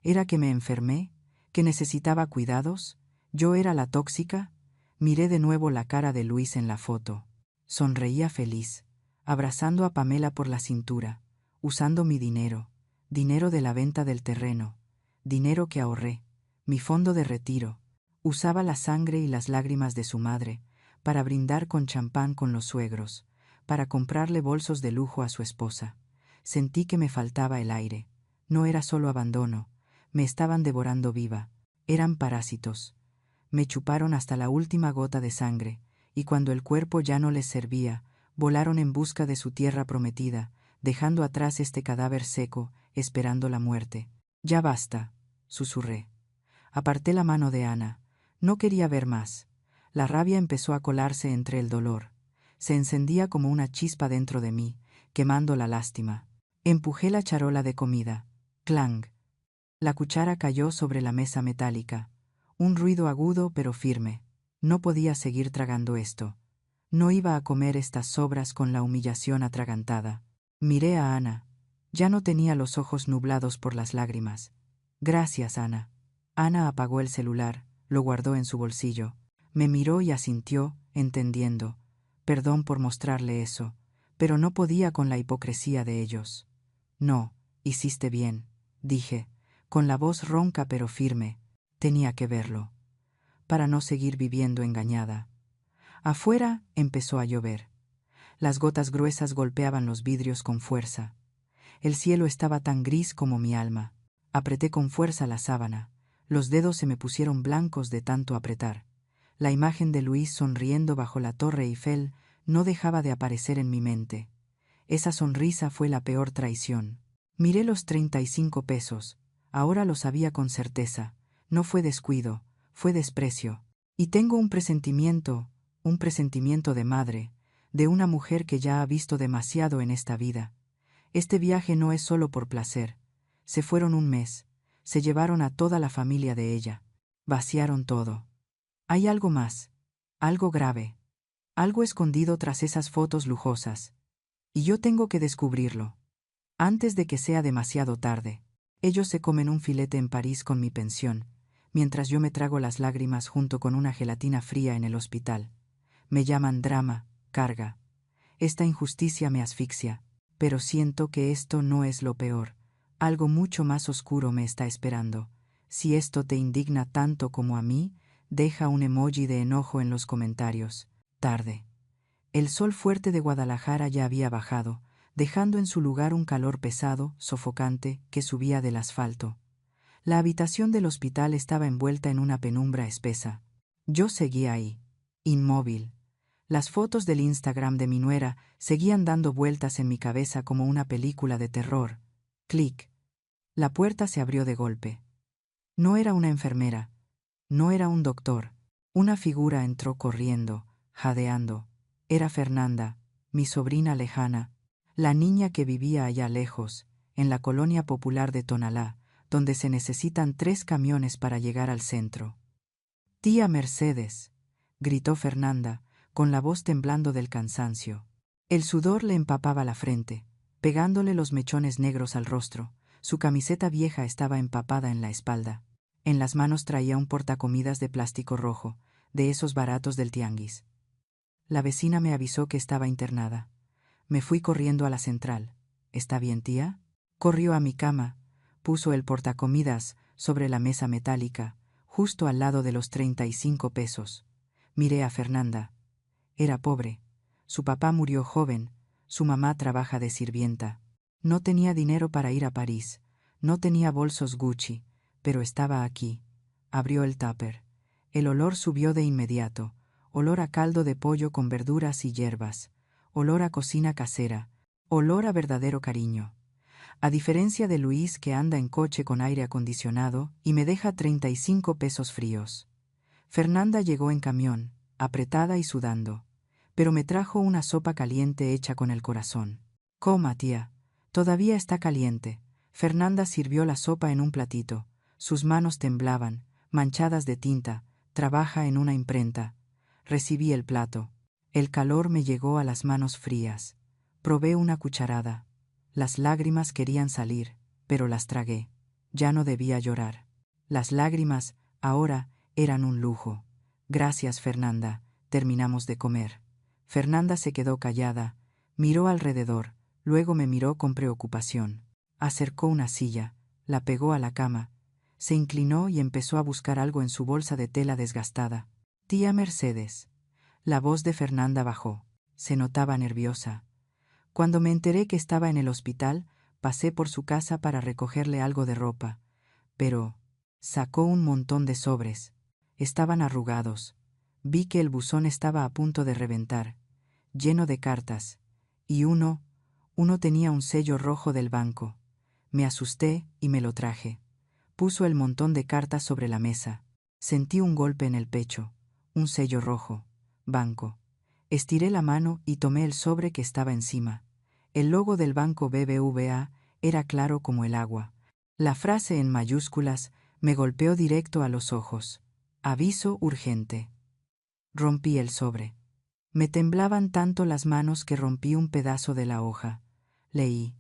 ¿Era que me enfermé? ¿Que necesitaba cuidados? ¿Yo era la tóxica? Miré de nuevo la cara de Luis en la foto. Sonreía feliz, abrazando a Pamela por la cintura, usando mi dinero, dinero de la venta del terreno, dinero que ahorré, mi fondo de retiro. Usaba la sangre y las lágrimas de su madre para brindar con champán con los suegros, para comprarle bolsos de lujo a su esposa. Sentí que me faltaba el aire. No era solo abandono, me estaban devorando viva. Eran parásitos. Me chuparon hasta la última gota de sangre, y cuando el cuerpo ya no les servía, volaron en busca de su tierra prometida, dejando atrás este cadáver seco, esperando la muerte. Ya basta, susurré. Aparté la mano de Ana. No quería ver más. La rabia empezó a colarse entre el dolor. Se encendía como una chispa dentro de mí, quemando la lástima. Empujé la charola de comida. Clang. La cuchara cayó sobre la mesa metálica. Un ruido agudo pero firme. No podía seguir tragando esto. No iba a comer estas sobras con la humillación atragantada. Miré a Ana. Ya no tenía los ojos nublados por las lágrimas. Gracias, Ana. Ana apagó el celular, lo guardó en su bolsillo. Me miró y asintió, entendiendo. Perdón por mostrarle eso, pero no podía con la hipocresía de ellos. No, hiciste bien, dije, con la voz ronca pero firme. Tenía que verlo, para no seguir viviendo engañada. Afuera empezó a llover. Las gotas gruesas golpeaban los vidrios con fuerza. El cielo estaba tan gris como mi alma. Apreté con fuerza la sábana. Los dedos se me pusieron blancos de tanto apretar. La imagen de Luis sonriendo bajo la Torre Eiffel no dejaba de aparecer en mi mente. Esa sonrisa fue la peor traición. Miré los 35 pesos. Ahora lo sabía con certeza. No fue descuido, fue desprecio. Y tengo un presentimiento de madre, de una mujer que ya ha visto demasiado en esta vida. Este viaje no es solo por placer. Se fueron un mes. Se llevaron a toda la familia de ella. Vaciaron todo. Hay algo más. Algo grave. Algo escondido tras esas fotos lujosas. Y yo tengo que descubrirlo. Antes de que sea demasiado tarde. Ellos se comen un filete en París con mi pensión, mientras yo me trago las lágrimas junto con una gelatina fría en el hospital. Me llaman drama, carga. Esta injusticia me asfixia, pero siento que esto no es lo peor. Algo mucho más oscuro me está esperando. Si esto te indigna tanto como a mí, deja un emoji de enojo en los comentarios. Tarde. El sol fuerte de Guadalajara ya había bajado, dejando en su lugar un calor pesado, sofocante, que subía del asfalto. La habitación del hospital estaba envuelta en una penumbra espesa. Yo seguía ahí, inmóvil. Las fotos del Instagram de mi nuera seguían dando vueltas en mi cabeza como una película de terror. Clic. La puerta se abrió de golpe. No era una enfermera. No era un doctor. Una figura entró corriendo, jadeando. Era Fernanda, mi sobrina lejana, la niña que vivía allá lejos, en la colonia popular de Tonalá, donde se necesitan 3 camiones para llegar al centro. «Tía Mercedes», gritó Fernanda, con la voz temblando del cansancio. El sudor le empapaba la frente, pegándole los mechones negros al rostro. Su camiseta vieja estaba empapada en la espalda. En las manos traía un portacomidas de plástico rojo, de esos baratos del tianguis. La vecina me avisó que estaba internada. Me fui corriendo a la central. «¿Está bien, tía?» Corrió a mi cama, puso el portacomidas sobre la mesa metálica, justo al lado de los 35 pesos. Miré a Fernanda. Era pobre. Su papá murió joven, su mamá trabaja de sirvienta. No tenía dinero para ir a París, no tenía bolsos Gucci, pero estaba aquí. Abrió el tupper. El olor subió de inmediato, olor a caldo de pollo con verduras y hierbas, olor a cocina casera, olor a verdadero cariño. A diferencia de Luis, que anda en coche con aire acondicionado y me deja 35 pesos fríos. Fernanda llegó en camión, apretada y sudando, pero me trajo una sopa caliente hecha con el corazón. «Coma, tía. Todavía está caliente». Fernanda sirvió la sopa en un platito. Sus manos temblaban, manchadas de tinta. Trabaja en una imprenta. Recibí el plato. El calor me llegó a las manos frías. Probé una cucharada. Las lágrimas querían salir, pero las tragué. Ya no debía llorar. Las lágrimas, ahora, eran un lujo. «Gracias, Fernanda». Terminamos de comer. Fernanda se quedó callada, miró alrededor, luego me miró con preocupación. Acercó una silla, la pegó a la cama, se inclinó y empezó a buscar algo en su bolsa de tela desgastada. «Tía Mercedes». La voz de Fernanda bajó. Se notaba nerviosa. Cuando me enteré que estaba en el hospital, pasé por su casa para recogerle algo de ropa, pero sacó un montón de sobres. Estaban arrugados. Vi que el buzón estaba a punto de reventar, lleno de cartas, y uno tenía un sello rojo del banco. Me asusté y me lo traje. Puso el montón de cartas sobre la mesa. Sentí un golpe en el pecho. Un sello rojo. Banco. Estiré la mano y tomé el sobre que estaba encima. El logo del banco BBVA era claro como el agua. La frase en mayúsculas me golpeó directo a los ojos. «Aviso urgente». Rompí el sobre. Me temblaban tanto las manos que rompí un pedazo de la hoja. Leí.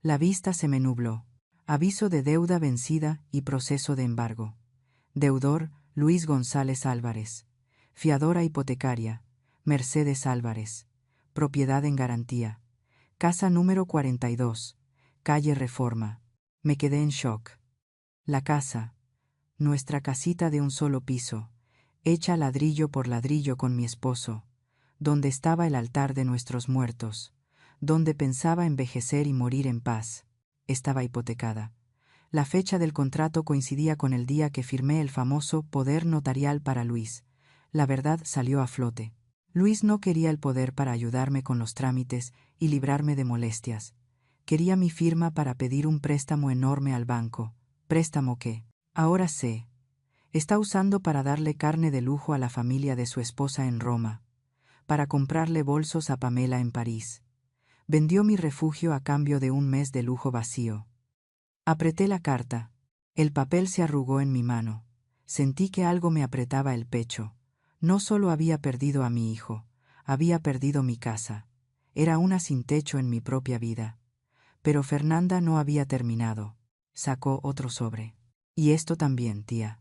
La vista se me nubló. Aviso de deuda vencida y proceso de embargo. Deudor, Luis González Álvarez. Fiadora hipotecaria, Mercedes Álvarez. Propiedad en garantía. Casa número 42, calle Reforma. Me quedé en shock. La casa, nuestra casita de un solo piso, hecha ladrillo por ladrillo con mi esposo, donde estaba el altar de nuestros muertos, donde pensaba envejecer y morir en paz, estaba hipotecada. La fecha del contrato coincidía con el día que firmé el famoso poder notarial para Luis. La verdad salió a flote. Luis no quería el poder para ayudarme con los trámites y librarme de molestias. Quería mi firma para pedir un préstamo enorme al banco, préstamo que, ahora sé, está usando para darle carne de lujo a la familia de su esposa en Roma, para comprarle bolsos a Pamela en París. Vendió mi refugio a cambio de un mes de lujo vacío. Apreté la carta. El papel se arrugó en mi mano. Sentí que algo me apretaba el pecho. No solo había perdido a mi hijo, Había perdido mi casa. Era una sin techo en mi propia vida. Pero Fernanda no había terminado. Sacó otro sobre. Y esto también, tía.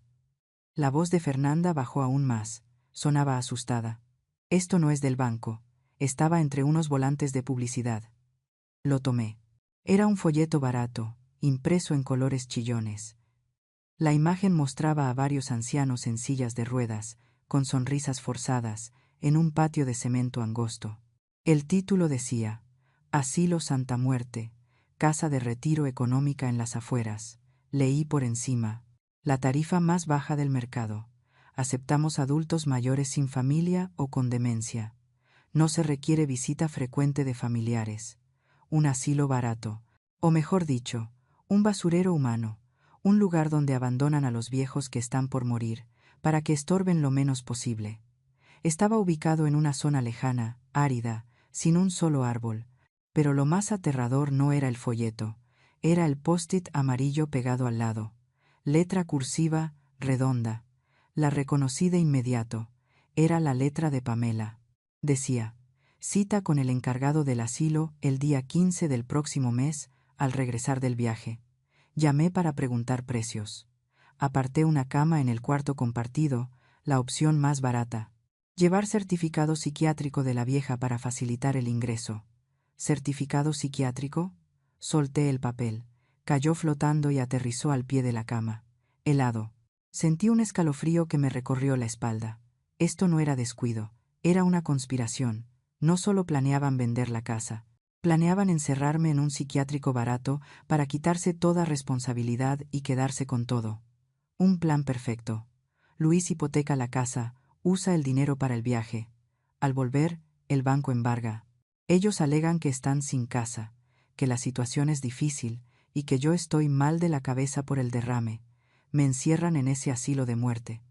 La voz de Fernanda bajó aún más. Sonaba asustada. Esto no es del banco. Estaba entre unos volantes de publicidad. Lo tomé. Era un folleto barato, impreso en colores chillones. La imagen mostraba a varios ancianos en sillas de ruedas, con sonrisas forzadas, en un patio de cemento angosto. El título decía: Asilo Santa Muerte, casa de retiro económica en las afueras. Leí por encima: la tarifa más baja del mercado. Aceptamos adultos mayores sin familia o con demencia. No se requiere visita frecuente de familiares. Un asilo barato, o mejor dicho, un basurero humano, un lugar donde abandonan a los viejos que están por morir, para que estorben lo menos posible. Estaba ubicado en una zona lejana, árida, sin un solo árbol, pero lo más aterrador no era el folleto, era el post-it amarillo pegado al lado. Letra cursiva, redonda. La reconocí de inmediato. Era la letra de Pamela. Decía: cita con el encargado del asilo el día 15 del próximo mes, al regresar del viaje. Llamé para preguntar precios. Aparté una cama en el cuarto compartido, la opción más barata. Llevar certificado psiquiátrico de la vieja para facilitar el ingreso. ¿Certificado psiquiátrico? Solté el papel. Cayó flotando y aterrizó al pie de la cama. Helado. Sentí un escalofrío que me recorrió la espalda. Esto no era descuido, era una conspiración. No solo planeaban vender la casa, planeaban encerrarme en un psiquiátrico barato para quitarse toda responsabilidad y quedarse con todo. Un plan perfecto. Luis hipoteca la casa, usa el dinero para el viaje. Al volver, el banco embarga. Ellos alegan que están sin casa, que la situación es difícil y que yo estoy mal de la cabeza por el derrame. Me encierran en ese asilo de muerte.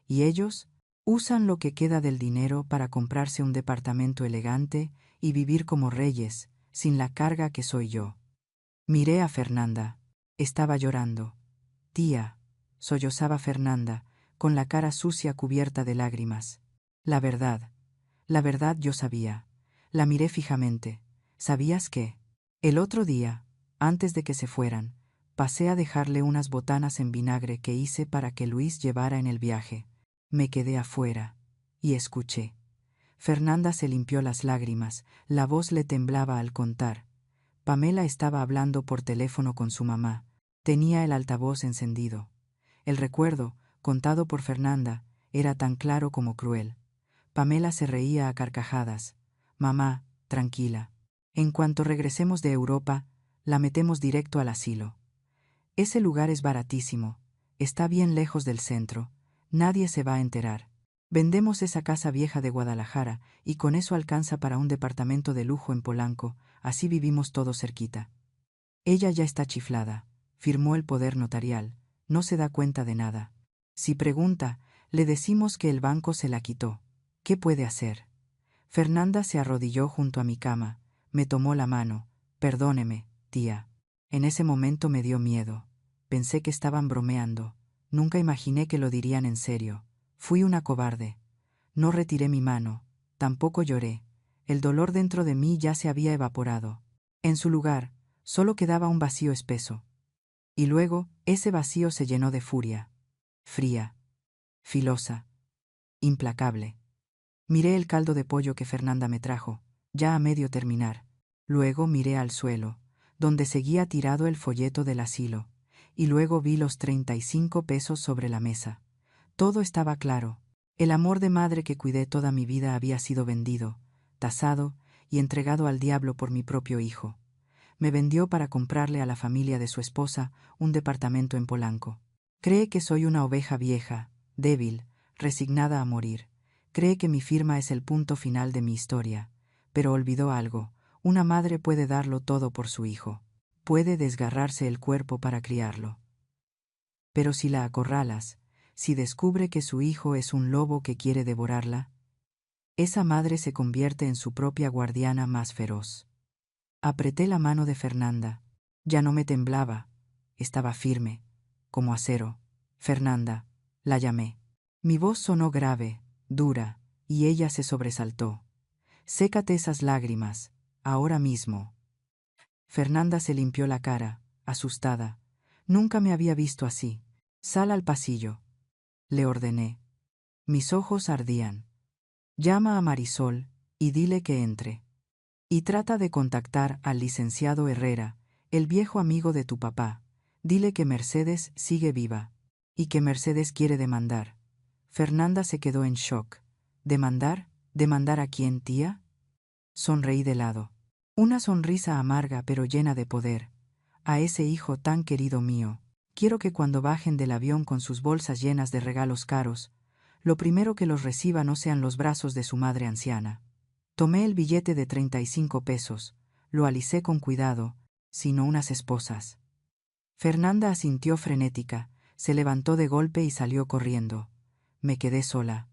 Y ellos usan lo que queda del dinero para comprarse un departamento elegante y vivir como reyes, sin la carga que soy yo. Miré a Fernanda. Estaba llorando. Tía, sollozaba Fernanda, con la cara sucia cubierta de lágrimas. La verdad yo sabía. La miré fijamente. ¿Sabías qué? El otro día, antes de que se fueran, pasé a dejarle unas botanas en vinagre que hice para que Luis llevara en el viaje. Me quedé afuera y escuché. Fernanda se limpió las lágrimas, la voz le temblaba al contar. Pamela estaba hablando por teléfono con su mamá. Tenía el altavoz encendido. El recuerdo, contado por Fernanda, era tan claro como cruel. Pamela se reía a carcajadas. Mamá, tranquila. En cuanto regresemos de Europa, la metemos directo al asilo. Ese lugar es baratísimo. Está bien lejos del centro. Nadie se va a enterar. Vendemos esa casa vieja de Guadalajara y con eso alcanza para un departamento de lujo en Polanco, así vivimos todos cerquita. Ella ya está chiflada. Firmó el poder notarial. No se da cuenta de nada. Si pregunta, le decimos que el banco se la quitó. ¿Qué puede hacer? Fernanda se arrodilló junto a mi cama. Me tomó la mano. Perdóneme, tía. En ese momento me dio miedo. Pensé que estaban bromeando. Nunca imaginé que lo dirían en serio. Fui una cobarde. No retiré mi mano. Tampoco lloré. El dolor dentro de mí ya se había evaporado. En su lugar, solo quedaba un vacío espeso. Y luego, ese vacío se llenó de furia. Fría. Filosa. Implacable. Miré el caldo de pollo que Fernanda me trajo, ya a medio terminar. Luego miré al suelo, donde seguía tirado el folleto del asilo, y luego vi los 35 pesos sobre la mesa. Todo estaba claro. El amor de madre que cuidé toda mi vida había sido vendido, tasado y entregado al diablo por mi propio hijo. Me vendió para comprarle a la familia de su esposa un departamento en Polanco. Cree que soy una oveja vieja, débil, resignada a morir. Cree que mi firma es el punto final de mi historia. Pero olvidó algo. Una madre puede darlo todo por su hijo. Puede desgarrarse el cuerpo para criarlo. Pero si la acorralas, si descubre que su hijo es un lobo que quiere devorarla, esa madre se convierte en su propia guardiana más feroz. Apreté la mano de Fernanda. Ya no me temblaba. Estaba firme, como acero. Fernanda, la llamé. Mi voz sonó grave, dura, y ella se sobresaltó. Sécate esas lágrimas, ahora mismo. Fernanda se limpió la cara, asustada. Nunca me había visto así. Sal al pasillo. Le ordené. Mis ojos ardían. Llama a Marisol y dile que entre. Y trata de contactar al licenciado Herrera, el viejo amigo de tu papá. Dile que Mercedes sigue viva. Y que Mercedes quiere demandar. Fernanda se quedó en shock. ¿Demandar? ¿Demandar a quién, tía? Sonreí de lado. Una sonrisa amarga pero llena de poder. A ese hijo tan querido mío. Quiero que cuando bajen del avión con sus bolsas llenas de regalos caros, lo primero que los reciba no sean los brazos de su madre anciana. Tomé el billete de 35 pesos, lo alicé con cuidado, sino unas esposas. Fernanda asintió frenética, se levantó de golpe y salió corriendo. Me quedé sola.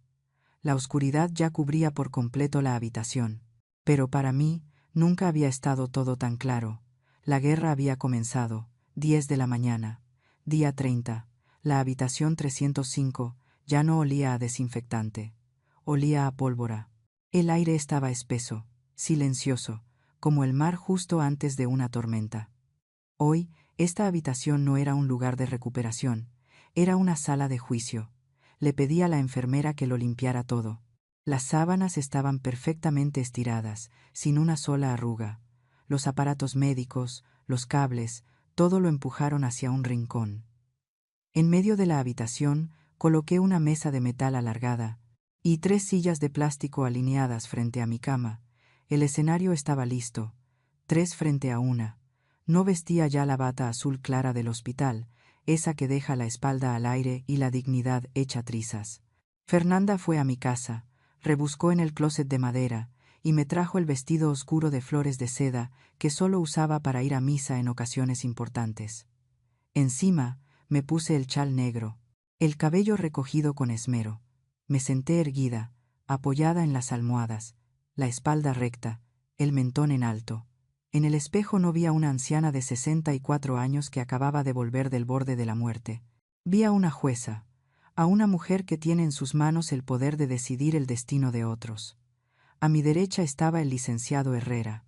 La oscuridad ya cubría por completo la habitación. Pero para mí, nunca había estado todo tan claro. La guerra había comenzado, 10 de la mañana. Día 30. La habitación 305 ya no olía a desinfectante. Olía a pólvora. El aire estaba espeso, silencioso, como el mar justo antes de una tormenta. Hoy, esta habitación no era un lugar de recuperación, era una sala de juicio. Le pedí a la enfermera que lo limpiara todo. Las sábanas estaban perfectamente estiradas, sin una sola arruga. Los aparatos médicos, los cables, todo lo empujaron hacia un rincón. En medio de la habitación, coloqué una mesa de metal alargada y 3 sillas de plástico alineadas frente a mi cama. El escenario estaba listo, 3 frente a una. No vestía ya la bata azul clara del hospital, esa que deja la espalda al aire y la dignidad hecha trizas. Fernanda fue a mi casa, rebuscó en el closet de madera y me trajo el vestido oscuro de flores de seda que solo usaba para ir a misa en ocasiones importantes. Encima, me puse el chal negro, el cabello recogido con esmero. Me senté erguida, apoyada en las almohadas, la espalda recta, el mentón en alto. En el espejo no vi a una anciana de 64 años que acababa de volver del borde de la muerte. Vi a una jueza, a una mujer que tiene en sus manos el poder de decidir el destino de otros. A mi derecha estaba el licenciado Herrera.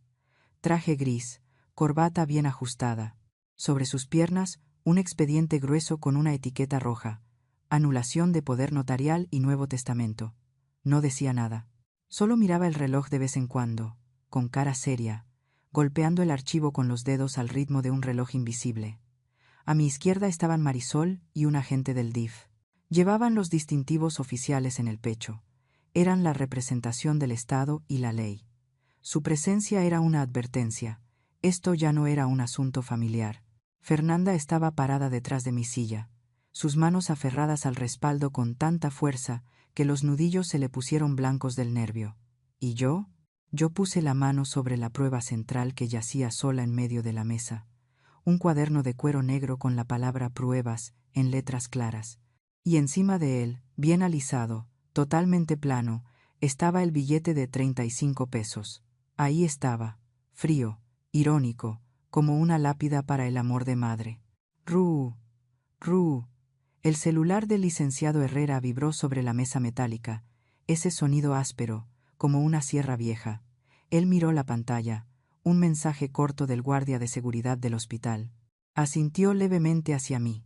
Traje gris, corbata bien ajustada. Sobre sus piernas, un expediente grueso con una etiqueta roja. Anulación de poder notarial y Nuevo Testamento. No decía nada. Solo miraba el reloj de vez en cuando, con cara seria, golpeando el archivo con los dedos al ritmo de un reloj invisible. A mi izquierda estaban Marisol y un agente del DIF. Llevaban los distintivos oficiales en el pecho. Eran la representación del Estado y la ley. Su presencia era una advertencia. Esto ya no era un asunto familiar. Fernanda estaba parada detrás de mi silla, sus manos aferradas al respaldo con tanta fuerza que los nudillos se le pusieron blancos del nervio. ¿Y yo? Yo puse la mano sobre la prueba central que yacía sola en medio de la mesa. Un cuaderno de cuero negro con la palabra pruebas en letras claras. Y encima de él, bien alisado, totalmente plano, estaba el billete de 35 pesos. Ahí estaba, frío, irónico, como una lápida para el amor de madre. Ru. El celular del licenciado Herrera vibró sobre la mesa metálica, ese sonido áspero, como una sierra vieja. Él miró la pantalla, un mensaje corto del guardia de seguridad del hospital. Asintió levemente hacia mí.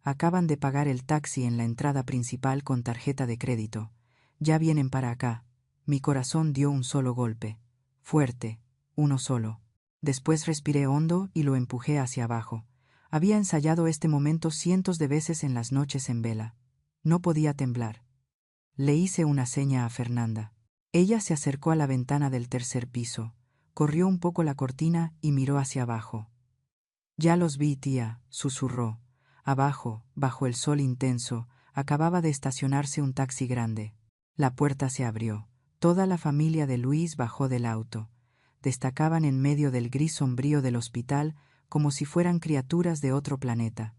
Acaban de pagar el taxi en la entrada principal con tarjeta de crédito. Ya vienen para acá. Mi corazón dio un solo golpe. Fuerte, uno solo. Después respiré hondo y lo empujé hacia abajo. Había ensayado este momento cientos de veces en las noches en vela. No podía temblar. Le hice una seña a Fernanda. Ella se acercó a la ventana del tercer piso, corrió un poco la cortina y miró hacia abajo. Ya los vi, tía, susurró. Abajo, bajo el sol intenso, acababa de estacionarse un taxi grande. La puerta se abrió. Toda la familia de Luis bajó del auto. Destacaban en medio del gris sombrío del hospital como si fueran criaturas de otro planeta.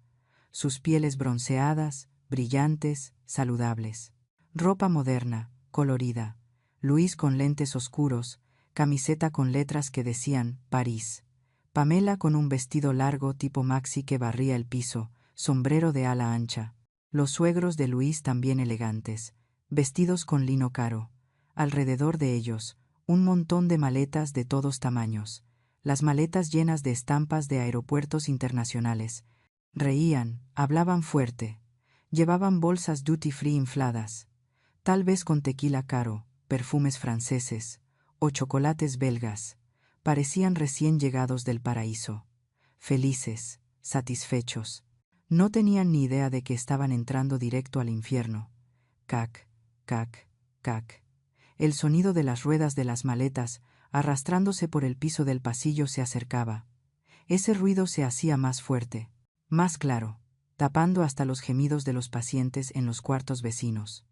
Sus pieles bronceadas, brillantes, saludables. Ropa moderna, colorida. Luis con lentes oscuros, camiseta con letras que decían París. Pamela con un vestido largo tipo maxi que barría el piso, sombrero de ala ancha. Los suegros de Luis también elegantes, vestidos con lino caro. Alrededor de ellos, un montón de maletas de todos tamaños, las maletas llenas de estampas de aeropuertos internacionales. Reían, hablaban fuerte, llevaban bolsas duty free infladas, tal vez con tequila caro, perfumes franceses o chocolates belgas. Parecían recién llegados del paraíso, felices, satisfechos. No tenían ni idea de que estaban entrando directo al infierno. Cac, cac, cac. El sonido de las ruedas de las maletas, arrastrándose por el piso del pasillo, se acercaba. Ese ruido se hacía más fuerte, más claro, tapando hasta los gemidos de los pacientes en los cuartos vecinos.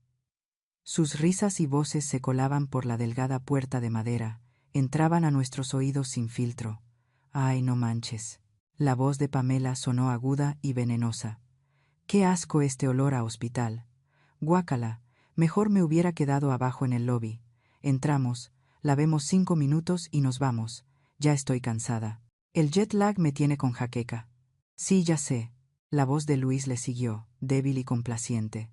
Sus risas y voces se colaban por la delgada puerta de madera, entraban a nuestros oídos sin filtro. «Ay, no manches». La voz de Pamela sonó aguda y venenosa. «Qué asco este olor a hospital. Guácala, mejor me hubiera quedado abajo en el lobby. Entramos, la vemos 5 minutos y nos vamos. Ya estoy cansada. El jet lag me tiene con jaqueca». «Sí, ya sé». La voz de Luis le siguió, débil y complaciente.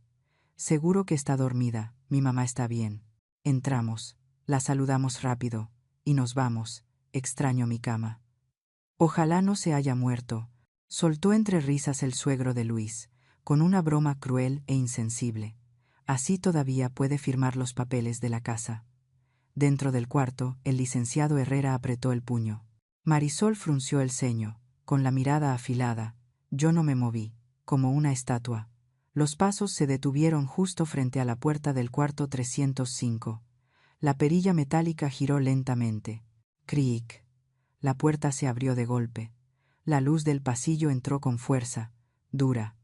«Seguro que está dormida, mi mamá está bien». Entramos, la saludamos rápido, y nos vamos. Extraño mi cama. «Ojalá no se haya muerto», soltó entre risas el suegro de Luis, con una broma cruel e insensible. «Así todavía puede firmar los papeles de la casa». Dentro del cuarto, el licenciado Herrera apretó el puño. Marisol frunció el ceño, con la mirada afilada. Yo no me moví, como una estatua. Los pasos se detuvieron justo frente a la puerta del cuarto 305. La perilla metálica giró lentamente. Cric. La puerta se abrió de golpe. La luz del pasillo entró con fuerza, dura.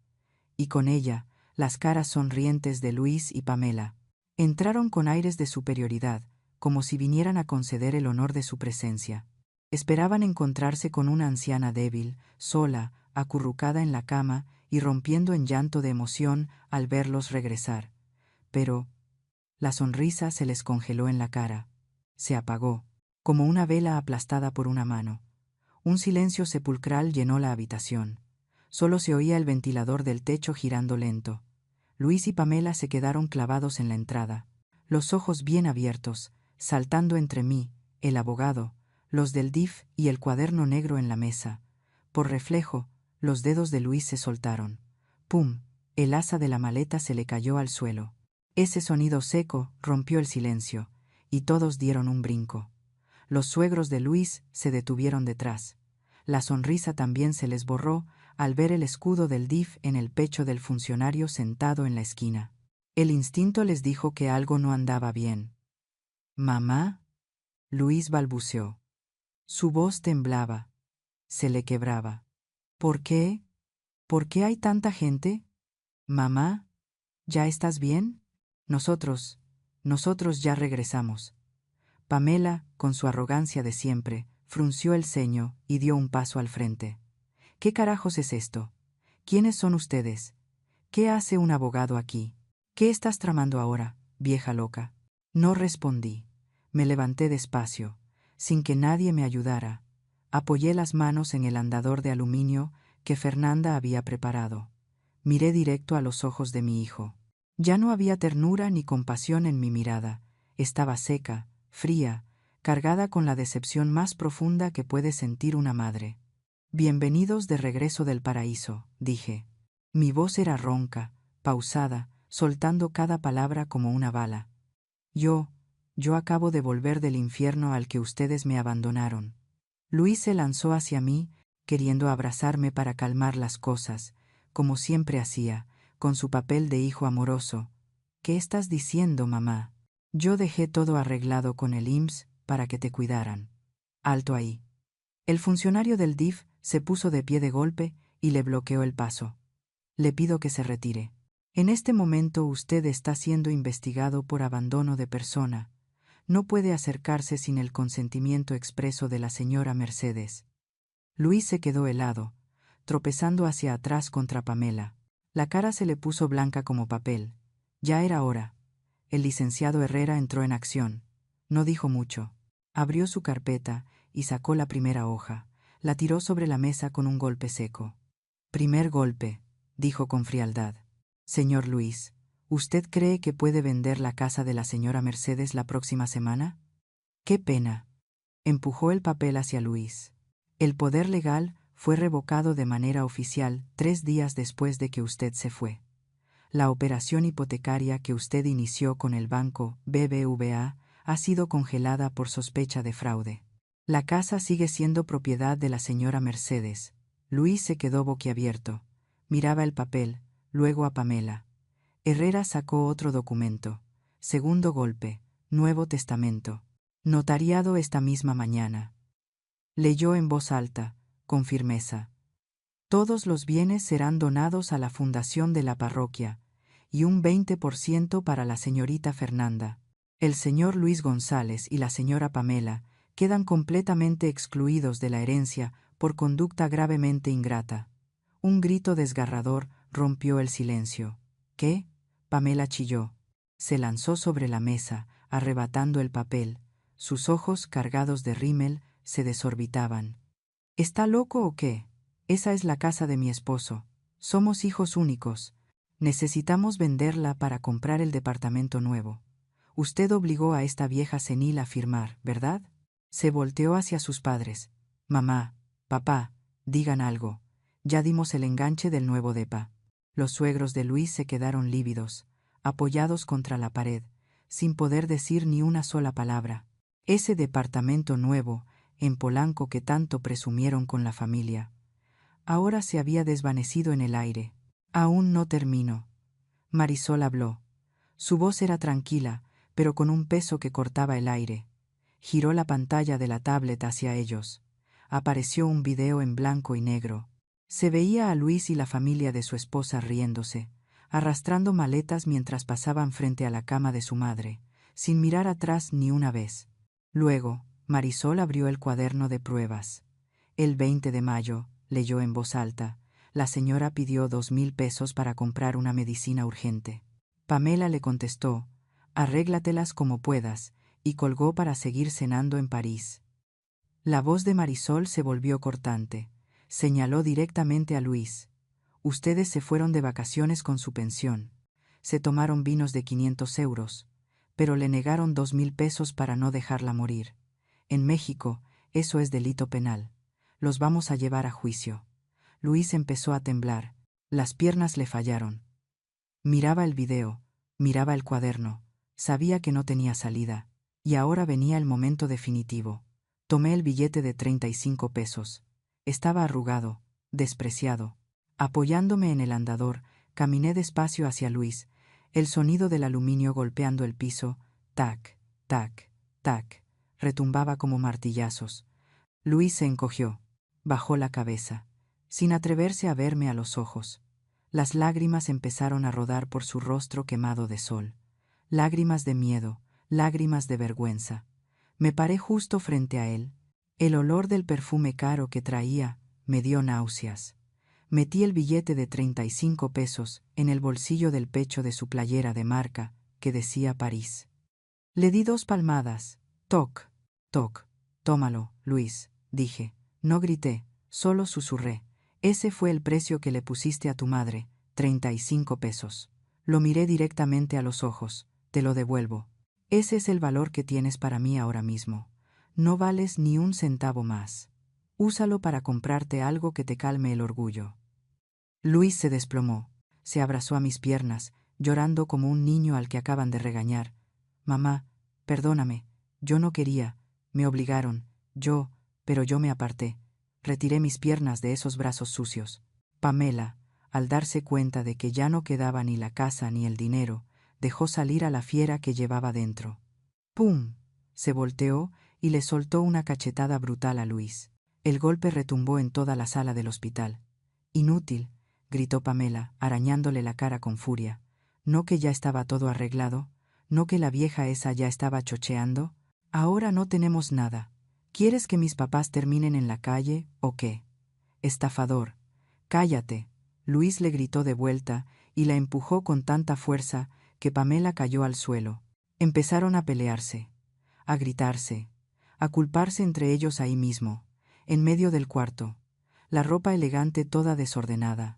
Y con ella, las caras sonrientes de Luis y Pamela. Entraron con aires de superioridad, como si vinieran a conceder el honor de su presencia. Esperaban encontrarse con una anciana débil, sola, acurrucada en la cama y rompiendo en llanto de emoción al verlos regresar. Pero la sonrisa se les congeló en la cara. Se apagó, como una vela aplastada por una mano. Un silencio sepulcral llenó la habitación. Solo se oía el ventilador del techo girando lento. Luis y Pamela se quedaron clavados en la entrada, los ojos bien abiertos, saltando entre mí, el abogado, los del DIF y el cuaderno negro en la mesa. Por reflejo, los dedos de Luis se soltaron. ¡Pum! El asa de la maleta se le cayó al suelo. Ese sonido seco rompió el silencio, y todos dieron un brinco. Los suegros de Luis se detuvieron detrás. La sonrisa también se les borró al ver el escudo del DIF en el pecho del funcionario sentado en la esquina. El instinto les dijo que algo no andaba bien. «¿Mamá?», Luis balbuceó. Su voz temblaba. Se le quebraba. «¿Por qué? ¿Por qué hay tanta gente? Mamá, ¿ya estás bien? Nosotros ya regresamos». Pamela, con su arrogancia de siempre, frunció el ceño y dio un paso al frente. «¿Qué carajos es esto? ¿Quiénes son ustedes? ¿Qué hace un abogado aquí? ¿Qué estás tramando ahora, vieja loca?» No respondí. Me levanté despacio, sin que nadie me ayudara. Apoyé las manos en el andador de aluminio que Fernanda había preparado. Miré directo a los ojos de mi hijo. Ya no había ternura ni compasión en mi mirada. Estaba seca, fría, cargada con la decepción más profunda que puede sentir una madre. «Bienvenidos de regreso del paraíso», dije. Mi voz era ronca, pausada, soltando cada palabra como una bala. Yo acabo de volver del infierno al que ustedes me abandonaron». Luis se lanzó hacia mí, queriendo abrazarme para calmar las cosas, como siempre hacía, con su papel de hijo amoroso. «¿Qué estás diciendo, mamá? Yo dejé todo arreglado con el IMSS para que te cuidaran». «Alto ahí». El funcionario del DIF se puso de pie de golpe y le bloqueó el paso. «Le pido que se retire. En este momento usted está siendo investigado por abandono de persona. No puede acercarse sin el consentimiento expreso de la señora Mercedes». Luis se quedó helado, tropezando hacia atrás contra Pamela. La cara se le puso blanca como papel. Ya era hora. El licenciado Herrera entró en acción. No dijo mucho. Abrió su carpeta y sacó la primera hoja. La tiró sobre la mesa con un golpe seco. «Primer golpe», dijo con frialdad. «Señor Luis, ¿usted cree que puede vender la casa de la señora Mercedes la próxima semana? ¡Qué pena! Empujó el papel hacia Luis. El poder legal fue revocado de manera oficial 3 días después de que usted se fue. La operación hipotecaria que usted inició con el banco BBVA ha sido congelada por sospecha de fraude. La casa sigue siendo propiedad de la señora Mercedes. Luis se quedó boquiabierto. Miraba el papel, luego a Pamela. Herrera sacó otro documento. Segundo golpe, Nuevo Testamento. Notariado esta misma mañana. Leyó en voz alta, con firmeza. Todos los bienes serán donados a la fundación de la parroquia, y un 20% para la señorita Fernanda. El señor Luis González y la señora Pamela quedan completamente excluidos de la herencia por conducta gravemente ingrata. Un grito desgarrador rompió el silencio. ¿Qué? Pamela chilló. Se lanzó sobre la mesa, arrebatando el papel. Sus ojos, cargados de rímel, se desorbitaban. ¿Está loco o qué? Esa es la casa de mi esposo. Somos hijos únicos. Necesitamos venderla para comprar el departamento nuevo. Usted obligó a esta vieja senil a firmar, ¿verdad? Se volteó hacia sus padres. Mamá, papá, digan algo. Ya dimos el enganche del nuevo depa. Los suegros de Luis se quedaron lívidos, apoyados contra la pared, sin poder decir ni una sola palabra. Ese departamento nuevo, en Polanco que tanto presumieron con la familia, ahora se había desvanecido en el aire. Aún no termino. Marisol habló. Su voz era tranquila, pero con un peso que cortaba el aire. Giró la pantalla de la tablet hacia ellos. Apareció un video en blanco y negro. Se veía a Luis y la familia de su esposa riéndose, arrastrando maletas mientras pasaban frente a la cama de su madre, sin mirar atrás ni una vez. Luego, Marisol abrió el cuaderno de pruebas. El 20 de mayo, leyó en voz alta, la señora pidió 2,000 pesos para comprar una medicina urgente. Pamela le contestó, arréglatelas como puedas, y colgó para seguir cenando en París. La voz de Marisol se volvió cortante. Señaló directamente a Luis. Ustedes se fueron de vacaciones con su pensión. Se tomaron vinos de 500 euros, pero le negaron 2,000 pesos para no dejarla morir. En México, eso es delito penal. Los vamos a llevar a juicio. Luis empezó a temblar. Las piernas le fallaron. Miraba el video, miraba el cuaderno. Sabía que no tenía salida. Y ahora venía el momento definitivo. Tomé el billete de 35 pesos. Estaba arrugado, despreciado. Apoyándome en el andador, caminé despacio hacia Luis, el sonido del aluminio golpeando el piso, tac, tac, tac, retumbaba como martillazos. Luis se encogió, bajó la cabeza, sin atreverse a verme a los ojos. Las lágrimas empezaron a rodar por su rostro quemado de sol. Lágrimas de miedo, lágrimas de vergüenza. Me paré justo frente a él. El olor del perfume caro que traía me dio náuseas. Metí el billete de 35 pesos en el bolsillo del pecho de su playera de marca, que decía París. Le di 2 palmadas. Toc, toc. Tómalo, Luis, dije. No grité, solo susurré. Ese fue el precio que le pusiste a tu madre, 35 pesos. Lo miré directamente a los ojos. Te lo devuelvo. Ese es el valor que tienes para mí ahora mismo. No vales ni un centavo más. Úsalo para comprarte algo que te calme el orgullo. Luis se desplomó, se abrazó a mis piernas, llorando como un niño al que acaban de regañar. Mamá, perdóname, yo no quería, me obligaron, pero yo me aparté. Retiré mis piernas de esos brazos sucios. Pamela, al darse cuenta de que ya no quedaba ni la casa ni el dinero, dejó salir a la fiera que llevaba dentro. ¡Pum! Se volteó y le soltó una cachetada brutal a Luis. El golpe retumbó en toda la sala del hospital. Inútil, gritó Pamela, arañándole la cara con furia. ¿No que ya estaba todo arreglado? ¿No que la vieja esa ya estaba chocheando? Ahora no tenemos nada. ¿Quieres que mis papás terminen en la calle o qué? Estafador. Cállate. Luis le gritó de vuelta y la empujó con tanta fuerza que Pamela cayó al suelo. Empezaron a pelearse, a gritarse, a culparse entre ellos ahí mismo, en medio del cuarto, la ropa elegante toda desordenada,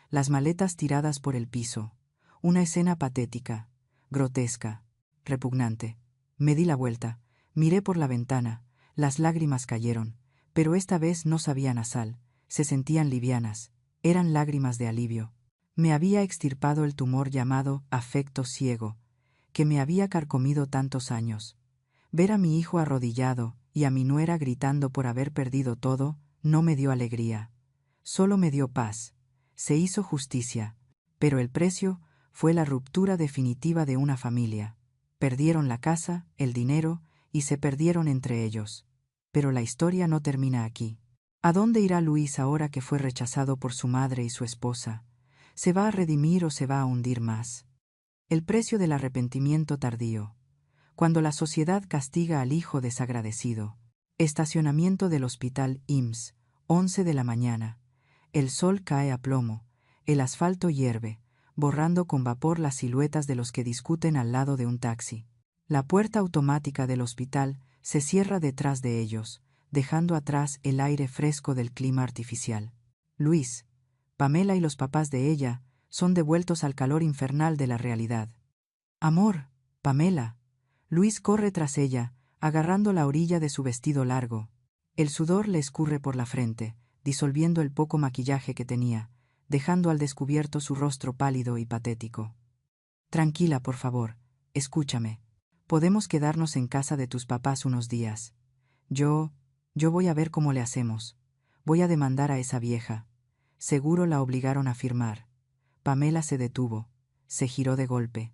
las maletas tiradas por el piso, una escena patética, grotesca, repugnante. Me di la vuelta, Miré por la ventana, las lágrimas cayeron, pero esta vez no sabían a sal, se sentían livianas, eran lágrimas de alivio. Me había extirpado el tumor llamado afecto ciego, que me había carcomido tantos años. Ver a mi hijo arrodillado y a mi nuera gritando por haber perdido todo, no me dio alegría. Solo me dio paz. Se hizo justicia, pero el precio fue la ruptura definitiva de una familia. Perdieron la casa, el dinero, y se perdieron entre ellos. Pero la historia no termina aquí. ¿A dónde irá Luis ahora que fue rechazado por su madre y su esposa? ¿Se va a redimir o se va a hundir más? El precio del arrepentimiento tardío. Cuando la sociedad castiga al hijo desagradecido. Estacionamiento del hospital IMSS, 11 de la mañana. El sol cae a plomo, el asfalto hierve, borrando con vapor las siluetas de los que discuten al lado de un taxi. La puerta automática del hospital se cierra detrás de ellos, dejando atrás el aire fresco del clima artificial. Luis, Pamela y los papás de ella son devueltos al calor infernal de la realidad. Amor, Pamela. Luis corre tras ella, agarrando la orilla de su vestido largo. El sudor le escurre por la frente, disolviendo el poco maquillaje que tenía, dejando al descubierto su rostro pálido y patético. Tranquila, por favor, escúchame. Podemos quedarnos en casa de tus papás unos días. Yo voy a ver cómo le hacemos. Voy a demandar a esa vieja. Seguro la obligaron a firmar. Pamela se detuvo, se giró de golpe.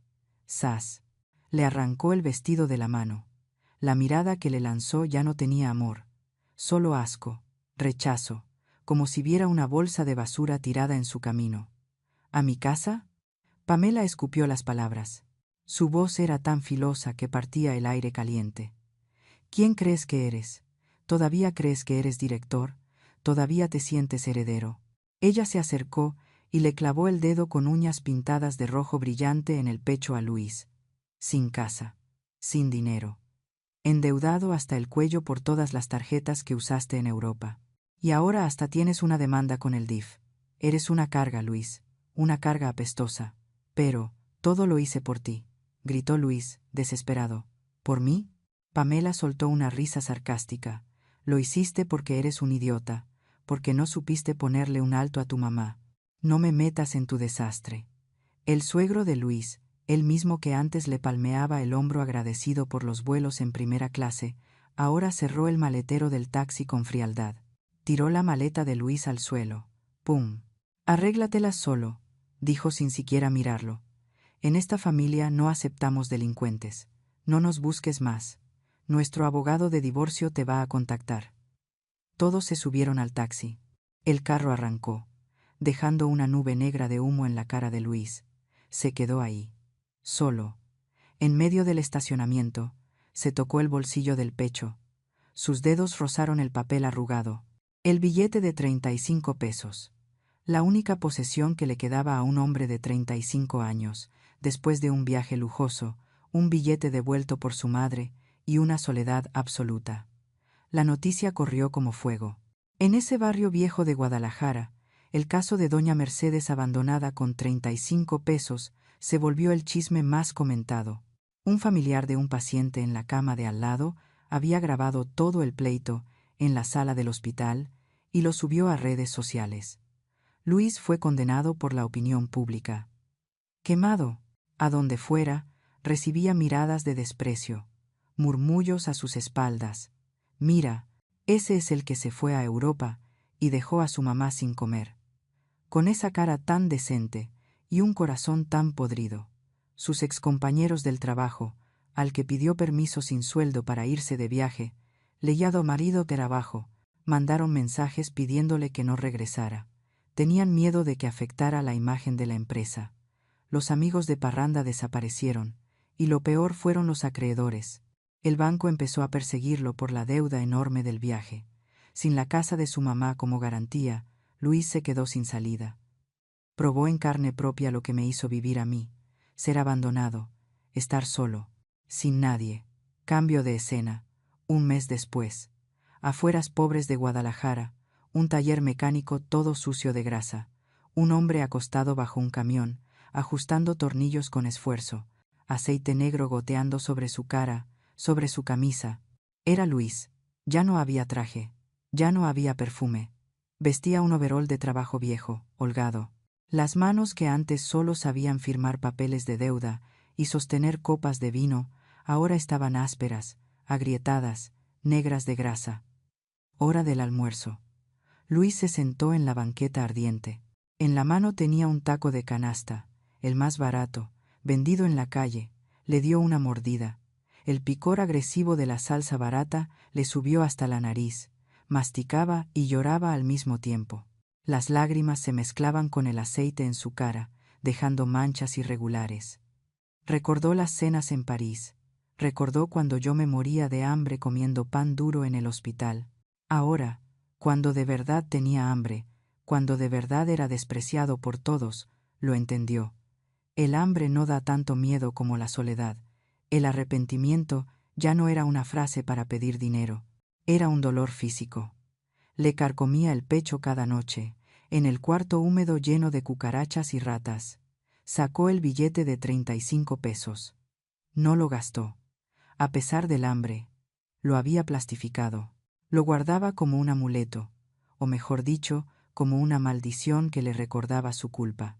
¡Zas! Le arrancó el vestido de la mano. La mirada que le lanzó ya no tenía amor, solo asco, rechazo, como si viera una bolsa de basura tirada en su camino. ¿A mi casa? Pamela escupió las palabras. Su voz era tan filosa que partía el aire caliente. ¿Quién crees que eres? ¿Todavía crees que eres director? ¿Todavía te sientes heredero? Ella se acercó y le clavó el dedo con uñas pintadas de rojo brillante en el pecho a Luis. Sin casa, sin dinero, endeudado hasta el cuello por todas las tarjetas que usaste en Europa. Y ahora hasta tienes una demanda con el DIF. Eres una carga, Luis, una carga apestosa. Pero, todo lo hice por ti, gritó Luis, desesperado. ¿Por mí? Pamela soltó una risa sarcástica. Lo hiciste porque eres un idiota, porque no supiste ponerle un alto a tu mamá. No me metas en tu desastre. El suegro de Luis, el mismo que antes le palmeaba el hombro agradecido por los vuelos en primera clase, ahora cerró el maletero del taxi con frialdad. Tiró la maleta de Luis al suelo. ¡Pum! Arréglatelas solo, dijo sin siquiera mirarlo. En esta familia no aceptamos delincuentes. No nos busques más. Nuestro abogado de divorcio te va a contactar. Todos se subieron al taxi. El carro arrancó, dejando una nube negra de humo en la cara de Luis. Se quedó ahí, solo. En medio del estacionamiento, se tocó el bolsillo del pecho. Sus dedos rozaron el papel arrugado. El billete de 35 pesos. La única posesión que le quedaba a un hombre de 35 años, después de un viaje lujoso, un billete devuelto por su madre y una soledad absoluta. La noticia corrió como fuego. En ese barrio viejo de Guadalajara, el caso de doña Mercedes abandonada con 35 pesos se volvió el chisme más comentado. Un familiar de un paciente en la cama de al lado había grabado todo el pleito en la sala del hospital y lo subió a redes sociales. Luis fue condenado por la opinión pública. Quemado, a donde fuera, recibía miradas de desprecio, murmullos a sus espaldas. Mira, ese es el que se fue a Europa y dejó a su mamá sin comer. Con esa cara tan decente y un corazón tan podrido. Sus excompañeros del trabajo, al que pidió permiso sin sueldo para irse de viaje, leyado marido trabajo, mandaron mensajes pidiéndole que no regresara. Tenían miedo de que afectara la imagen de la empresa. Los amigos de parranda desaparecieron, y lo peor fueron los acreedores. El banco empezó a perseguirlo por la deuda enorme del viaje. Sin la casa de su mamá como garantía, Luis se quedó sin salida. Probó en carne propia lo que me hizo vivir a mí, ser abandonado, estar solo, sin nadie. Cambio de escena, un mes después. Afueras pobres de Guadalajara, un taller mecánico todo sucio de grasa, un hombre acostado bajo un camión, ajustando tornillos con esfuerzo, aceite negro goteando sobre su cara, sobre su camisa, Era Luis. Ya no había traje. Ya no había perfume. Vestía un overol de trabajo viejo, holgado. Las manos que antes solo sabían firmar papeles de deuda y sostener copas de vino, ahora estaban ásperas, agrietadas, negras de grasa. Hora del almuerzo. Luis se sentó en la banqueta ardiente. En la mano tenía un taco de canasta, el más barato, vendido en la calle. Le dio una mordida. El picor agresivo de la salsa barata le subió hasta la nariz. Masticaba y lloraba al mismo tiempo. Las lágrimas se mezclaban con el aceite en su cara, dejando manchas irregulares. Recordó las cenas en París. Recordó cuando yo me moría de hambre comiendo pan duro en el hospital. Ahora, cuando de verdad tenía hambre, cuando de verdad era despreciado por todos, lo entendió. El hambre no da tanto miedo como la soledad. El arrepentimiento ya no era una frase para pedir dinero. Era un dolor físico. Le carcomía el pecho cada noche, en el cuarto húmedo lleno de cucarachas y ratas. Sacó el billete de 35 pesos. No lo gastó. A pesar del hambre, lo había plastificado. Lo guardaba como un amuleto, o mejor dicho, como una maldición que le recordaba su culpa.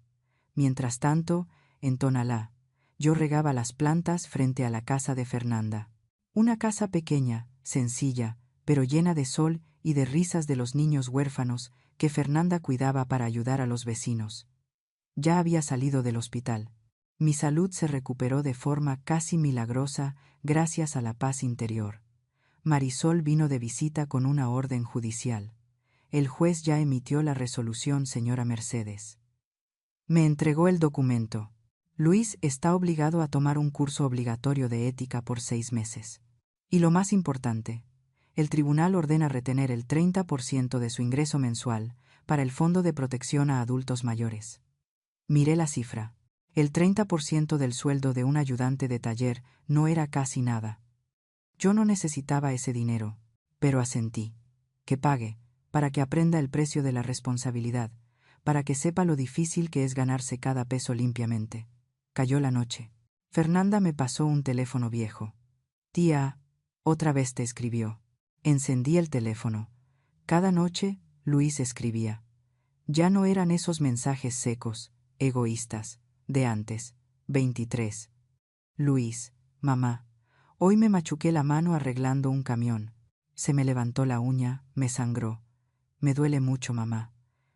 Mientras tanto, en Tonalá, yo regaba las plantas frente a la casa de Fernanda. Una casa pequeña, sencilla, pero llena de sol y de risas de los niños huérfanos que Fernanda cuidaba para ayudar a los vecinos. Ya había salido del hospital. Mi salud se recuperó de forma casi milagrosa gracias a la paz interior. Marisol vino de visita con una orden judicial. El juez ya emitió la resolución, señora Mercedes. Me entregó el documento. Luis está obligado a tomar un curso obligatorio de ética por 6 meses. Y lo más importante, el tribunal ordena retener el 30% de su ingreso mensual para el Fondo de Protección a Adultos Mayores. Miré la cifra. El 30% del sueldo de un ayudante de taller no era casi nada. Yo no necesitaba ese dinero, pero asentí. Que pague, para que aprenda el precio de la responsabilidad, para que sepa lo difícil que es ganarse cada peso limpiamente. Cayó la noche. Fernanda me pasó un teléfono viejo. Tía, otra vez te escribió. Encendí el teléfono. Cada noche, Luis escribía. Ya no eran esos mensajes secos, egoístas, de antes. 23. Luis, mamá. Hoy me machuqué la mano arreglando un camión. Se me levantó la uña, me sangró. Me duele mucho, mamá.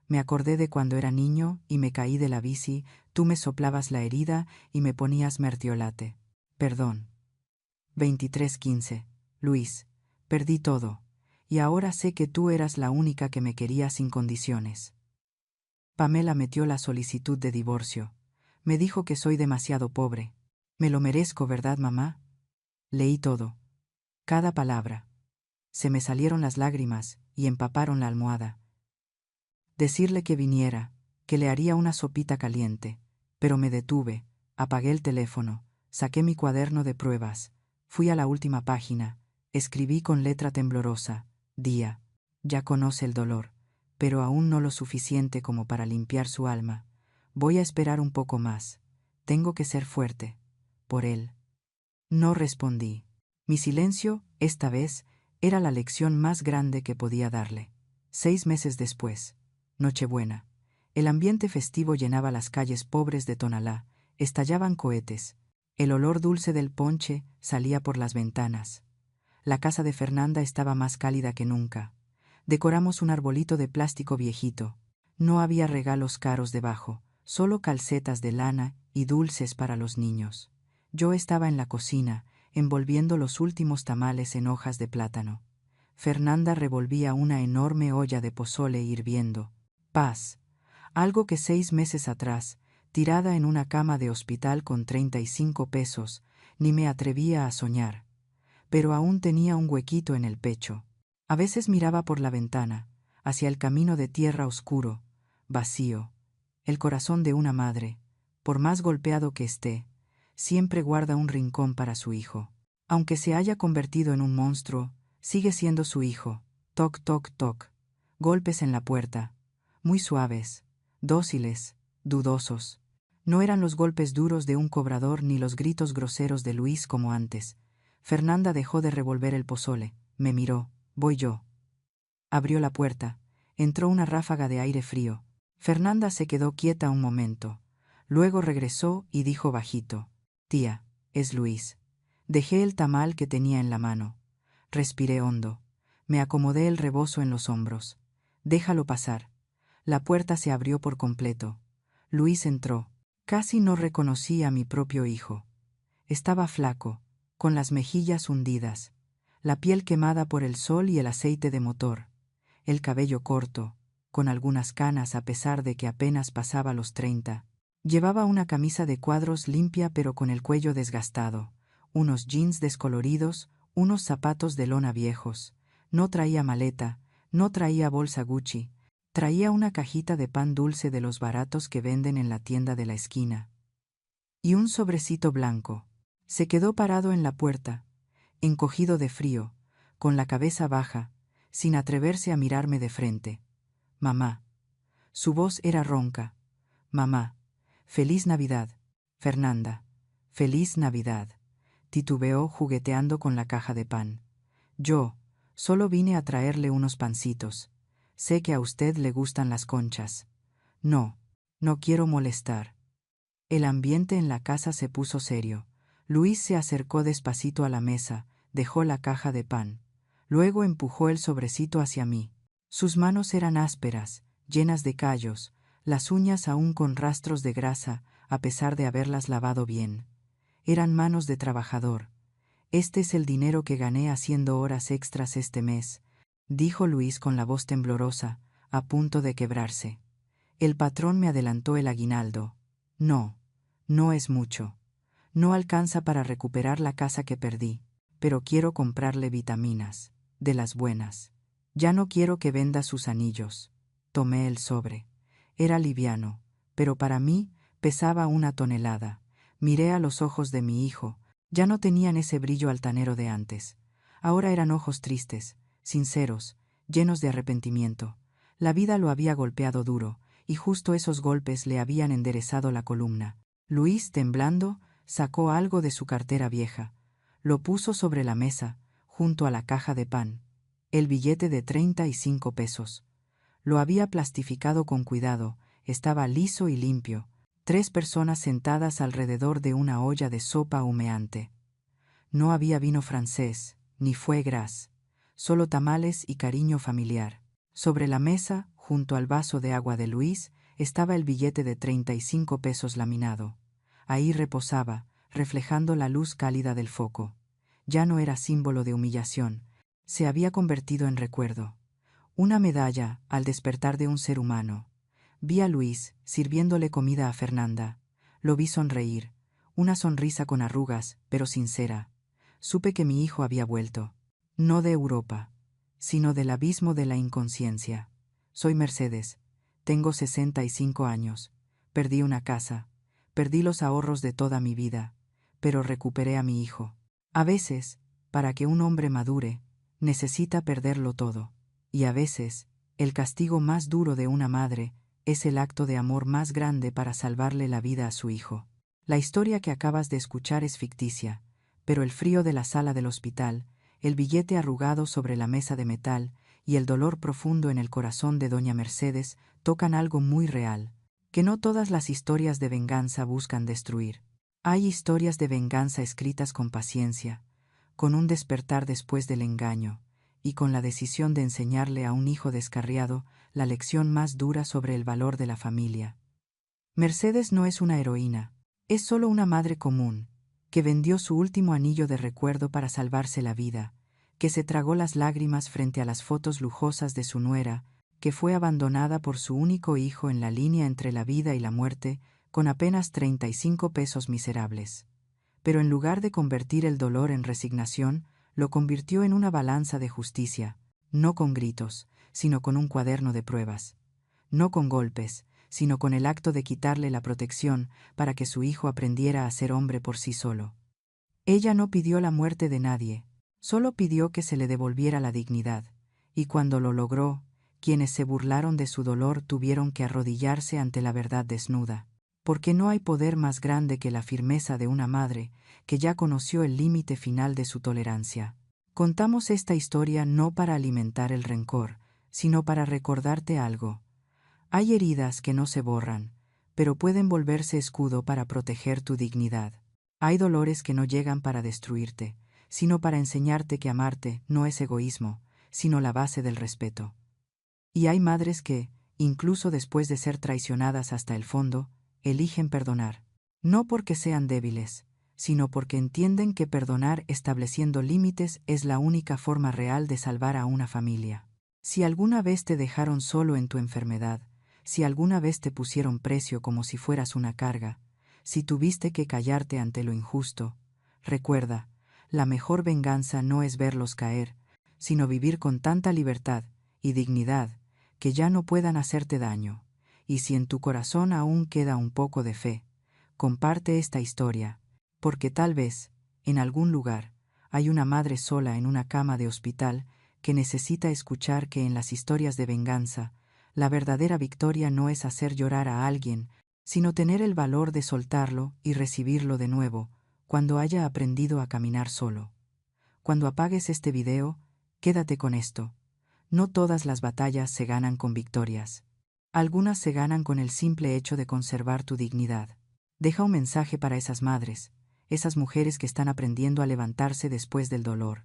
Me acordé de cuando era niño y me caí de la bici, tú me soplabas la herida y me ponías mertiolate. Perdón. 23:15. Luis, perdí todo. Y ahora sé que tú eras la única que me quería sin condiciones. Pamela metió la solicitud de divorcio. Me dijo que soy demasiado pobre. Me lo merezco, ¿verdad, mamá? Leí todo. Cada palabra. Se me salieron las lágrimas y empaparon la almohada. Decirle que viniera, que le haría una sopita caliente, pero me detuve, apagué el teléfono, saqué mi cuaderno de pruebas, fui a la última página, escribí con letra temblorosa, Día. Ya conoce el dolor, pero aún no lo suficiente como para limpiar su alma. Voy a esperar un poco más. Tengo que ser fuerte. Por él. No respondí. Mi silencio, esta vez, era la lección más grande que podía darle. 6 meses después. Nochebuena. El ambiente festivo llenaba las calles pobres de Tonalá, estallaban cohetes. El olor dulce del ponche salía por las ventanas. La casa de Fernanda estaba más cálida que nunca. Decoramos un arbolito de plástico viejito. No había regalos caros debajo, solo calcetas de lana y dulces para los niños. Yo estaba en la cocina, envolviendo los últimos tamales en hojas de plátano. Fernanda revolvía una enorme olla de pozole hirviendo. Paz. Algo que 6 meses atrás, tirada en una cama de hospital con 35 pesos, ni me atrevía a soñar. Pero aún tenía un huequito en el pecho. A veces miraba por la ventana, hacia el camino de tierra oscuro, vacío. El corazón de una madre, por más golpeado que esté, siempre guarda un rincón para su hijo. Aunque se haya convertido en un monstruo, sigue siendo su hijo. Toc, toc, toc. Golpes en la puerta. Muy suaves, dóciles, dudosos. No eran los golpes duros de un cobrador ni los gritos groseros de Luis como antes. Fernanda dejó de revolver el pozole. Me miró. Voy yo. Abrió la puerta. Entró una ráfaga de aire frío. Fernanda se quedó quieta un momento. Luego regresó y dijo bajito: «Tía, es Luis». Dejé el tamal que tenía en la mano. Respiré hondo. Me acomodé el rebozo en los hombros. «Déjalo pasar». La puerta se abrió por completo. Luis entró. Casi no reconocí a mi propio hijo. Estaba flaco, con las mejillas hundidas, la piel quemada por el sol y el aceite de motor, el cabello corto, con algunas canas a pesar de que apenas pasaba los 30. Llevaba una camisa de cuadros limpia pero con el cuello desgastado, unos jeans descoloridos, unos zapatos de lona viejos. No traía maleta, no traía bolsa Gucci, traía una cajita de pan dulce de los baratos que venden en la tienda de la esquina. Y un sobrecito blanco. Se quedó parado en la puerta, encogido de frío, con la cabeza baja, sin atreverse a mirarme de frente. «Mamá». Su voz era ronca. «Mamá, feliz Navidad». «Fernanda, feliz Navidad», titubeó jugueteando con la caja de pan. «Yo solo vine a traerle unos pancitos. Sé que a usted le gustan las conchas». «No, no quiero molestar». El ambiente en la casa se puso serio. Luis se acercó despacito a la mesa, dejó la caja de pan. Luego empujó el sobrecito hacia mí. Sus manos eran ásperas, llenas de callos, las uñas aún con rastros de grasa, a pesar de haberlas lavado bien. Eran manos de trabajador. «Este es el dinero que gané haciendo horas extras este mes», dijo Luis con la voz temblorosa, a punto de quebrarse. «El patrón me adelantó el aguinaldo». «No, no es mucho. No alcanza para recuperar la casa que perdí, pero quiero comprarle vitaminas, de las buenas. Ya no quiero que venda sus anillos». Tomé el sobre. Era liviano, pero para mí pesaba 1 tonelada. Miré a los ojos de mi hijo. Ya no tenían ese brillo altanero de antes. Ahora eran ojos tristes, sinceros, llenos de arrepentimiento. La vida lo había golpeado duro, y justo esos golpes le habían enderezado la columna. Luis, temblando, sacó algo de su cartera vieja. Lo puso sobre la mesa, junto a la caja de pan. El billete de 35 pesos. Lo había plastificado con cuidado, estaba liso y limpio. 3 personas sentadas alrededor de una olla de sopa humeante. No había vino francés, ni foie gras, solo tamales y cariño familiar. Sobre la mesa, junto al vaso de agua de Luis, estaba el billete de 35 pesos laminado. Ahí reposaba, reflejando la luz cálida del foco. Ya no era símbolo de humillación, se había convertido en recuerdo. Una medalla al despertar de un ser humano. Vi a Luis sirviéndole comida a Fernanda. Lo vi sonreír, una sonrisa con arrugas, pero sincera. Supe que mi hijo había vuelto. No de Europa, sino del abismo de la inconsciencia. Soy Mercedes. Tengo 65 años. Perdí una casa. Perdí los ahorros de toda mi vida. Pero recuperé a mi hijo. A veces, para que un hombre madure, necesita perderlo todo. Y a veces, el castigo más duro de una madre es el acto de amor más grande para salvarle la vida a su hijo. La historia que acabas de escuchar es ficticia, pero el frío de la sala del hospital, el billete arrugado sobre la mesa de metal y el dolor profundo en el corazón de doña Mercedes tocan algo muy real, que no todas las historias de venganza buscan destruir. Hay historias de venganza escritas con paciencia, con un despertar después del engaño, y con la decisión de enseñarle a un hijo descarriado la lección más dura sobre el valor de la familia. Mercedes no es una heroína, es solo una madre común, que vendió su último anillo de recuerdo para salvarse la vida, que se tragó las lágrimas frente a las fotos lujosas de su nuera, que fue abandonada por su único hijo en la línea entre la vida y la muerte, con apenas 35 pesos miserables. Pero en lugar de convertir el dolor en resignación, lo convirtió en una balanza de justicia, no con gritos, sino con un cuaderno de pruebas. No con golpes, sino con el acto de quitarle la protección para que su hijo aprendiera a ser hombre por sí solo. Ella no pidió la muerte de nadie, solo pidió que se le devolviera la dignidad, y cuando lo logró, quienes se burlaron de su dolor tuvieron que arrodillarse ante la verdad desnuda, porque no hay poder más grande que la firmeza de una madre que ya conoció el límite final de su tolerancia. Contamos esta historia no para alimentar el rencor, sino para recordarte algo. Hay heridas que no se borran, pero pueden volverse escudo para proteger tu dignidad. Hay dolores que no llegan para destruirte, sino para enseñarte que amarte no es egoísmo, sino la base del respeto. Y hay madres que, incluso después de ser traicionadas hasta el fondo, eligen perdonar. No porque sean débiles, sino porque entienden que perdonar estableciendo límites es la única forma real de salvar a una familia. Si alguna vez te dejaron solo en tu enfermedad, si alguna vez te pusieron precio como si fueras una carga, si tuviste que callarte ante lo injusto, recuerda, la mejor venganza no es verlos caer, sino vivir con tanta libertad y dignidad que ya no puedan hacerte daño. Y si en tu corazón aún queda un poco de fe, comparte esta historia, porque tal vez, en algún lugar, hay una madre sola en una cama de hospital que necesita escuchar que en las historias de venganza, la verdadera victoria no es hacer llorar a alguien, sino tener el valor de soltarlo y recibirlo de nuevo, cuando haya aprendido a caminar solo. Cuando apagues este video, quédate con esto. No todas las batallas se ganan con victorias. Algunas se ganan con el simple hecho de conservar tu dignidad. Deja un mensaje para esas madres, esas mujeres que están aprendiendo a levantarse después del dolor,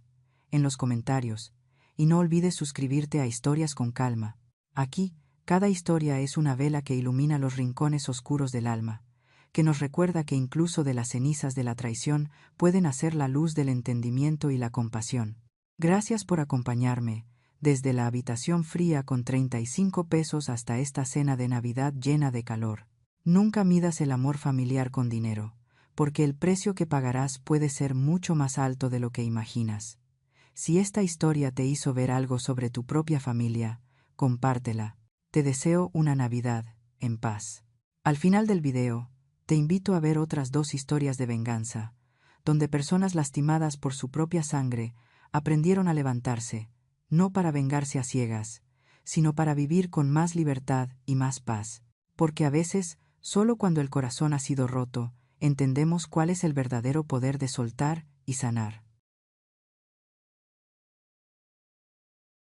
en los comentarios, y no olvides suscribirte a Historias con Calma. Aquí, cada historia es una vela que ilumina los rincones oscuros del alma, que nos recuerda que incluso de las cenizas de la traición pueden hacer la luz del entendimiento y la compasión. Gracias por acompañarme, desde la habitación fría con 35 pesos hasta esta cena de Navidad llena de calor. Nunca midas el amor familiar con dinero, porque el precio que pagarás puede ser mucho más alto de lo que imaginas. Si esta historia te hizo ver algo sobre tu propia familia, compártela. Te deseo una Navidad en paz. Al final del video, te invito a ver otras 2 historias de venganza, donde personas lastimadas por su propia sangre aprendieron a levantarse, no para vengarse a ciegas, sino para vivir con más libertad y más paz. Porque a veces, solo cuando el corazón ha sido roto, entendemos cuál es el verdadero poder de soltar y sanar.